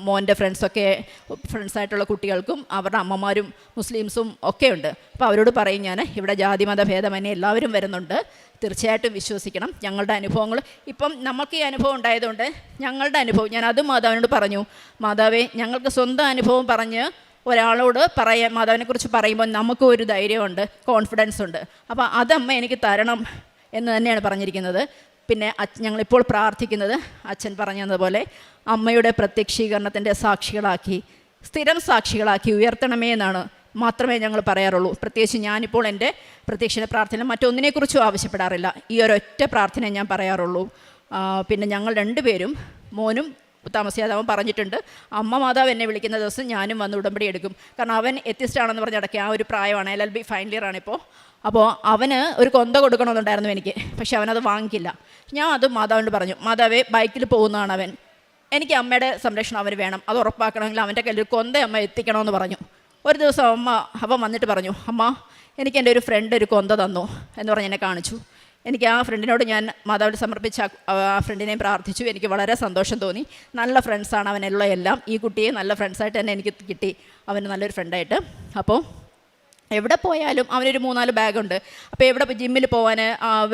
A: മോൻ്റെ ഫ്രണ്ട്സായിട്ടുള്ള കുട്ടികൾക്കും അവരുടെ അമ്മമാരും മുസ്ലിംസും ഒക്കെ ഉണ്ട്. അപ്പോൾ അവരോട് പറയും ഞാൻ, ഇവിടെ ജാതിമത ഭേദമന്യേ എല്ലാവരും വരുന്നുണ്ട്, തീർച്ചയായിട്ടും വിശ്വസിക്കണം. ഞങ്ങളുടെ അനുഭവങ്ങൾ ഇപ്പം നമുക്ക് ഈ അനുഭവം ഉണ്ടായതുകൊണ്ട് ഞങ്ങളുടെ അനുഭവം ഞാൻ അതും മാതാവിനോട് പറഞ്ഞു. മാതാവേ, ഞങ്ങൾക്ക് സ്വന്തം അനുഭവം പറഞ്ഞ് ഒരാളോട് മാതാവിനെക്കുറിച്ച് പറയുമ്പോൾ നമുക്ക് ഒരു ധൈര്യമുണ്ട്, കോൺഫിഡൻസ് ഉണ്ട്. അപ്പോൾ അതമ്മ എനിക്ക് തരണം എന്ന് തന്നെയാണ് പറഞ്ഞിരിക്കുന്നത്. പിന്നെ ഞങ്ങളിപ്പോൾ പ്രാർത്ഥിക്കുന്നത് അച്ഛൻ പറഞ്ഞതുപോലെ അമ്മയുടെ പ്രത്യക്ഷീകരണത്തിൻ്റെ സാക്ഷികളാക്കി, സ്ഥിരം സാക്ഷികളാക്കി ഉയർത്തണമേ എന്നാണ് മാത്രമേ ഞങ്ങൾ പറയാറുള്ളൂ. പ്രത്യേകിച്ച് ഞാനിപ്പോൾ എൻ്റെ പ്രത്യക്ഷ പ്രാർത്ഥന മറ്റൊന്നിനെക്കുറിച്ചും ആവശ്യപ്പെടാറില്ല. ഈ ഒരൊറ്റ പ്രാർത്ഥന ഞാൻ പറയാറുള്ളൂ. പിന്നെ ഞങ്ങൾ രണ്ടുപേരും, മോനും താമസിയാതെ അവൻ പറഞ്ഞിട്ടുണ്ട്, അമ്മ മാതാവ് എന്നെ വിളിക്കുന്ന ദിവസം ഞാനും വന്ന് ഉടമ്പടി എടുക്കും. കാരണം അവൻ എത്തിസ്റ്റാണെന്ന് പറഞ്ഞ് അടയ്ക്കുക, ആ ഒരു പ്രായമാണ്, LLB ഫൈനൽ ഇയർ ആണിപ്പോൾ. അപ്പോൾ അവന് ഒരു കൊന്ത കൊടുക്കണമെന്നുണ്ടായിരുന്നു എനിക്ക്, പക്ഷെ അവനത് വാങ്ങിക്കില്ല. ഞാൻ അത് മാതാവിനോട് പറഞ്ഞു, മാതാവേ, ബൈക്കിൽ പോകുന്നതാണ് അവൻ, എനിക്ക് അമ്മയുടെ സംരക്ഷണം അവന് വേണം, അത് ഉറപ്പാക്കണമെങ്കിൽ അവൻ്റെ കയ്യിൽ ഒരു കൊന്ത അമ്മ എത്തിക്കണമെന്ന് പറഞ്ഞു. ഒരു ദിവസം അവൻ വന്നിട്ട് പറഞ്ഞു, അമ്മ, എനിക്ക് എൻ്റെ ഒരു ഫ്രണ്ട് ഒരു കൊന്ത തന്നു എന്ന് പറഞ്ഞ് എന്നെ കാണിച്ചു. എനിക്ക് ആ ഫ്രണ്ടിനോട് ഞാൻ മാതാവിന് സമർപ്പിച്ച ആ ഫ്രണ്ടിനെയും പ്രാർത്ഥിച്ചു. എനിക്ക് വളരെ സന്തോഷം തോന്നി. നല്ല ഫ്രണ്ട്സാണ് അവനുള്ള എല്ലാം. ഈ കുട്ടിയെ നല്ല ഫ്രണ്ട്സായിട്ട് തന്നെ എനിക്ക് കിട്ടി, അവന് നല്ലൊരു ഫ്രണ്ടായിട്ട്. അപ്പോൾ എവിടെ പോയാലും അവനൊരു 3-4 ബാഗുണ്ട്. അപ്പോൾ എവിടെ ജിമ്മിൽ പോകാൻ,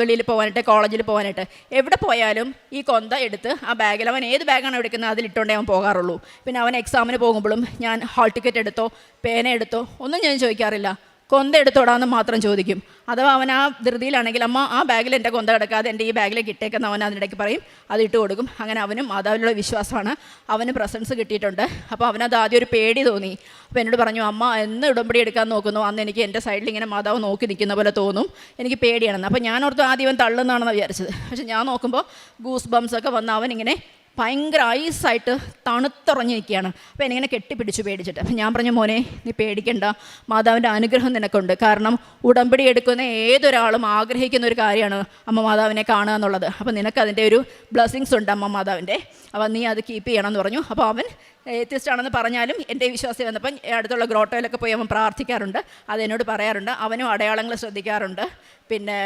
A: വെളിയിൽ പോകാനായിട്ട്, കോളേജിൽ പോകാനായിട്ട്, എവിടെ പോയാലും ഈ കൊന്ത എടുത്ത് ആ ബാഗിൽ, അവൻ ഏത് ബാഗാണ് എടുക്കുന്നത് അതിലിട്ടുകൊണ്ടേ അവൻ പോകാറുള്ളൂ. പിന്നെ അവൻ എക്സാമിന് പോകുമ്പോഴും ഞാൻ ഹാൾ ടിക്കറ്റ് എടുത്തോ പേന എടുത്തോ ഒന്നും ഞാൻ ചോദിക്കാറില്ല, കൊന്ത എടുത്തോടാന്ന് മാത്രം ചോദിക്കും. അഥവാ അവൻ ആ ധൃതിയിലാണെങ്കിൽ, അമ്മ ആ ബാഗിൽ എൻ്റെ കൊന്ത കിടക്കാതെ എൻ്റെ ഈ ബാഗിലേക്ക് ഇട്ടേക്കെന്ന് അവൻ അതിനിടയ്ക്ക് പറയും, അത് ഇട്ട് കൊടുക്കും. അങ്ങനെ അവനും മാതാവിലുള്ള വിശ്വാസമാണ്, അവന് പ്രസൻസ് കിട്ടിയിട്ടുണ്ട്. അപ്പോൾ അവനത് ആദ്യം ഒരു പേടി തോന്നി. അപ്പോൾ എന്നോട് പറഞ്ഞു, അമ്മ എന്ന് ഉടമ്പടി എടുക്കാൻ നോക്കുന്നു അന്ന് എനിക്ക് എൻ്റെ സൈഡിൽ ഇങ്ങനെ മാതാവ് നോക്കി നിൽക്കുന്ന പോലെ തോന്നും, എനിക്ക് പേടിയാണെന്ന്. അപ്പോൾ ഞാൻ ഓർത്ത് ആദ്യം അവൻ തള്ളുന്നതാണെന്ന് വിചാരിച്ചത്. പക്ഷെ ഞാൻ നോക്കുമ്പോൾ ഗൂസ് ബംസൊക്കെ വന്ന് അവനിങ്ങനെ ഭയങ്കര ഐസായിട്ട് തണുത്തുറഞ്ഞ് നിൽക്കുകയാണ്. അപ്പോൾ എനിങ്ങനെ കെട്ടിപ്പിടിച്ചു പേടിച്ചിട്ട്. അപ്പം ഞാൻ പറഞ്ഞു, മോനെ, നീ പേടിക്കണ്ട, മാതാവിൻ്റെ അനുഗ്രഹം നിനക്കുണ്ട്. കാരണം ഉടമ്പടി എടുക്കുന്ന ഏതൊരാളും ആഗ്രഹിക്കുന്ന ഒരു കാര്യമാണ് അമ്മ മാതാവിനെ കാണുക എന്നുള്ളത്. അപ്പോൾ നിനക്കതിൻ്റെ ഒരു ബ്ലെസ്സിങ്സ് ഉണ്ട് അമ്മ മാതാവിൻ്റെ. അപ്പോൾ നീ അത് കീപ്പ് ചെയ്യണമെന്ന് പറഞ്ഞു. അപ്പോൾ അവൻ എത്തിസ്റ്റാണെന്ന് പറഞ്ഞാലും എൻ്റെ വിശ്വാസം വന്നപ്പം അടുത്തുള്ള ഗ്രോട്ടോയിലൊക്കെ പോയി അവൻ പ്രാർത്ഥിക്കാറുണ്ട്, അതെന്നോട് പറയാറുണ്ട്. അവനും അടയാളങ്ങൾ ശ്രദ്ധിക്കാറുണ്ട്. പിന്നെ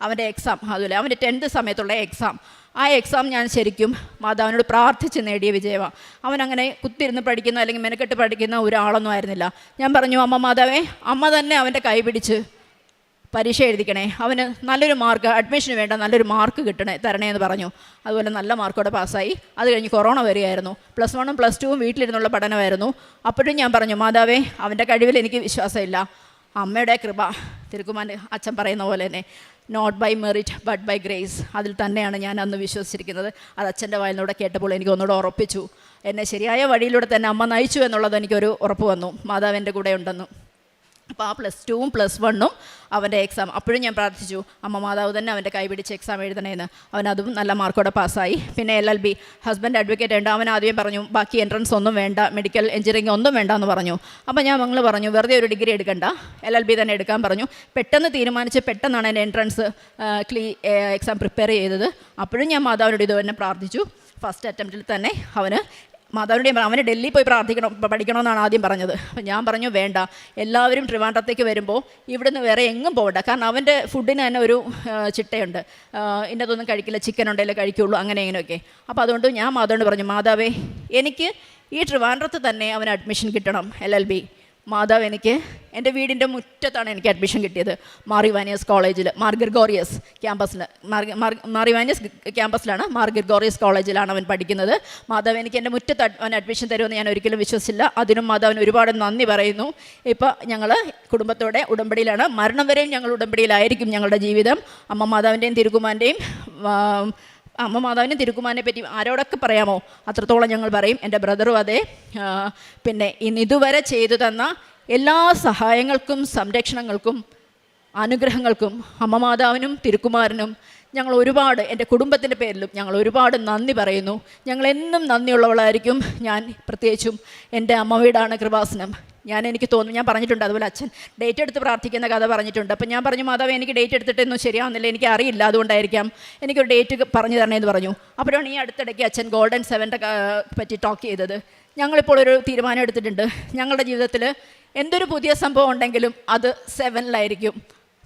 A: അവൻ്റെ എക്സാം, അതുപോലെ അവൻ്റെ 10th സമയത്തുള്ള എക്സാം, ആ എക്സാം ഞാൻ ശരിക്കും മാതാവിനോട് പ്രാർത്ഥിച്ച് നേടിയ വിജയമാണ്. അവനങ്ങനെ കുത്തിരുന്ന് പഠിക്കുന്ന അല്ലെങ്കിൽ മെനക്കെട്ട് പഠിക്കുന്ന ഒരാളൊന്നും ആയിരുന്നില്ല. ഞാൻ പറഞ്ഞു, അമ്മ മാതാവേ, അമ്മ തന്നെ അവൻ്റെ കൈ പിടിച്ച് പരീക്ഷ എഴുതിക്കണേ, അവന് നല്ലൊരു മാർക്ക്, അഡ്മിഷന് വേണ്ട നല്ലൊരു മാർക്ക് തരണേ എന്ന് പറഞ്ഞു. അതുപോലെ നല്ല മാർക്കോടെ പാസ്സായി. അത് കഴിഞ്ഞ് കൊറോണ വരികയായിരുന്നു. +1ഉം +2ഉം വീട്ടിലിരുന്നുള്ള പഠനമായിരുന്നു. അപ്പോഴും ഞാൻ പറഞ്ഞു, മാതാവേ, അവൻ്റെ കഴിവിൽ എനിക്ക് വിശ്വാസമില്ല, അമ്മയുടെ കൃപ, തിരുക്കുമാൻ്റെ അച്ഛൻ പറയുന്ന പോലെ തന്നെ not by merit but by grace. അതിൽ തന്നെയാണ് ഞാൻ അന്ന് വിശ്വസിച്ചിരിക്കുന്നത്. അത് അച്ഛൻ്റെ വായിലൂടെ കേട്ടപ്പോൾ എനിക്ക് ഒന്നുകൂടെ ഉറപ്പിച്ചു. എന്നെ ശരിയായ വഴിയിലൂടെ തന്നെ അമ്മ നയിച്ചു എന്നുള്ളത് എനിക്കൊരു ഉറപ്പ് വന്നു, മാതാവ് എൻ്റെ കൂടെ ഉണ്ടെന്ന്. അപ്പോൾ ആ +2ഉം +1ഉം അവൻ്റെ എക്സാം, അപ്പോഴും ഞാൻ പ്രാർത്ഥിച്ചു അമ്മ മാതാവ് തന്നെ അവൻ്റെ കൈ പിടിച്ച് എക്സാം എഴുതണേന്ന്. അവനതും നല്ല മാർക്കോടെ പാസ്സായി. പിന്നെ LLB, ഹസ്ബൻഡ് അഡ്വക്കേറ്റ് ഉണ്ട്. അവൻ ആദ്യമേ പറഞ്ഞു ബാക്കി എൻട്രൻസ് ഒന്നും വേണ്ട, മെഡിക്കൽ എഞ്ചിനീയറിംഗ് ഒന്നും വേണ്ട എന്ന് പറഞ്ഞു. അപ്പോൾ ഞങ്ങൾ പറഞ്ഞു വെറുതെ ഒരു ഡിഗ്രി എടുക്കണ്ട, LLB തന്നെ എടുക്കാൻ പറഞ്ഞു. പെട്ടെന്ന് തീരുമാനിച്ച് പെട്ടെന്നാണ് എൻ്റെ എൻട്രൻസ് എക്സാം പ്രിപ്പയർ ചെയ്തത്. അപ്പോഴും ഞാൻ മാതാവിനോട് ഇത് തന്നെ പ്രാർത്ഥിച്ചു. ഫസ്റ്റ് അറ്റംപ്റ്റിൽ തന്നെ മാതാവിനോട് അവന് ഡൽഹി പോയി പഠിക്കണമെന്നാണ് ആദ്യം പറഞ്ഞത്. അപ്പം ഞാൻ പറഞ്ഞു വേണ്ട, എല്ലാവരും ട്രിവാൻഡ്രത്തേക്ക് വരുമ്പോൾ ഇവിടുന്ന് വേറെ എങ്ങും പോകണ്ട. കാരണം അവൻ്റെ ഫുഡിന് തന്നെ ഒരു ചിട്ടയുണ്ട്, ഇന്നതൊന്നും കഴിക്കില്ല, ചിക്കൻ ഉണ്ടെങ്കിലേ കഴിക്കുള്ളൂ, അങ്ങനെ ഇങ്ങനെയൊക്കെ. അപ്പോൾ അതുകൊണ്ട് ഞാൻ മാതാവിനോട് പറഞ്ഞു മാതാവേ എനിക്ക് ഈ ട്രിവാൻഡ്രത്ത് തന്നെ അവന് അഡ്മിഷൻ കിട്ടണം LLB. മാതാവ് എനിക്ക് എൻ്റെ വീടിൻ്റെ മുറ്റത്താണ് എനിക്ക് അഡ്മിഷൻ കിട്ടിയത്. മാർ ഇവാനിയസ് കോളേജിൽ, മാർ ഗ്രിഗോറിയസ് ക്യാമ്പസിൽ, മാർ ഇവാനിയസ് ക്യാമ്പസിലാണ്, മാർ ഗ്രിഗോറിയസ് കോളേജിലാണ് അവൻ പഠിക്കുന്നത്. മാതാവ് എനിക്ക് എൻ്റെ മുറ്റത്ത് അവൻ അഡ്മിഷൻ തരുമെന്ന് ഞാൻ ഒരിക്കലും വിശ്വസിച്ചില്ല. അതിനും മാതാവിന് ഒരുപാട് നന്ദി പറയുന്നു. ഇപ്പോൾ ഞങ്ങൾ കുടുംബത്തോടെ ഉടമ്പടിയിലാണ്, മരണം വരെയും ഞങ്ങൾ ഉടമ്പടിയിലായിരിക്കും ഞങ്ങളുടെ ജീവിതം. അമ്മ മാതാവിൻ്റെയും തിരുക്കുമാൻ്റെയും അമ്മ മാതാവിനെ തിരുക്കുമാരനെ പറ്റി ആരോടൊക്കെ പറയാമോ അത്രത്തോളം ഞങ്ങൾ പറയും. എൻ്റെ ബ്രദറും അതെ. പിന്നെ ഇതുവരെ ചെയ്തു തന്ന എല്ലാ സഹായങ്ങൾക്കും സംരക്ഷണങ്ങൾക്കും അനുഗ്രഹങ്ങൾക്കും അമ്മ മാതാവിനും തിരുക്കുമാരനും ഞങ്ങൾ ഒരുപാട്, എൻ്റെ കുടുംബത്തിൻ്റെ പേരിലും ഞങ്ങൾ ഒരുപാട് നന്ദി പറയുന്നു. ഞങ്ങളെന്നും നന്ദിയുള്ളവളായിരിക്കും. ഞാൻ പ്രത്യേകിച്ചും എൻ്റെ അമ്മ വീടാണ് കൃപാസനം. എനിക്ക് തോന്നുന്നു, ഞാൻ പറഞ്ഞിട്ടുണ്ട്, അതുപോലെ അച്ഛൻ ഡേറ്റ് എടുത്ത് പ്രാർത്ഥിക്കുന്ന കഥ പറഞ്ഞിട്ടുണ്ട്. അപ്പം ഞാൻ പറഞ്ഞു മാതാവ് എനിക്ക് ഡേറ്റ് എടുത്തിട്ടൊന്നും ശരിയാവുന്നില്ല, എനിക്ക് അറിയില്ല, അതുകൊണ്ടായിരിക്കാം എനിക്കൊരു ഡേറ്റ് പറഞ്ഞു തരണേന്ന് പറഞ്ഞു. അപ്പോഴാണ് ഈ അടുത്തിടയ്ക്ക് അച്ഛൻ ഗോൾഡൻ 7 പറ്റി ടോക്ക് ചെയ്തത്. ഞങ്ങളിപ്പോൾ ഒരു തീരുമാനം എടുത്തിട്ടുണ്ട്, ഞങ്ങളുടെ ജീവിതത്തിൽ എന്തൊരു പുതിയ സംഭവം ഉണ്ടെങ്കിലും അത് 7-ലായിരിക്കും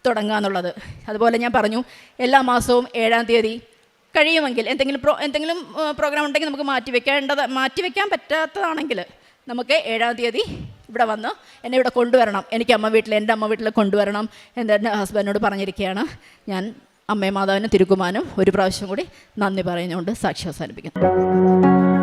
A: തുടങ്ങുക എന്നുള്ളത്. അതുപോലെ ഞാൻ പറഞ്ഞു എല്ലാ മാസവും 7-ാം തീയതി കഴിയുമെങ്കിൽ എന്തെങ്കിലും പ്രോഗ്രാം ഉണ്ടെങ്കിൽ നമുക്ക് മാറ്റിവെക്കാൻ പറ്റാത്തതാണെങ്കിൽ നമുക്ക് 7-ാം തീയതി ഇവിടെ വന്ന് എന്നെ ഇവിടെ കൊണ്ടുവരണം, എനിക്ക് എൻ്റെ അമ്മ വീട്ടിൽ കൊണ്ടുവരണം എന്ന് എൻ്റെ ഹസ്ബൻഡിനോട് പറഞ്ഞിരിക്കുകയാണ്. ഞാൻ അമ്മയും മാതാവിനും തിരുക്കുമാനും ഒരു പ്രാവശ്യം കൂടി നന്ദി പറയുന്നുകൊണ്ട് സാക്ഷി അവസാനിപ്പിക്കുന്നു.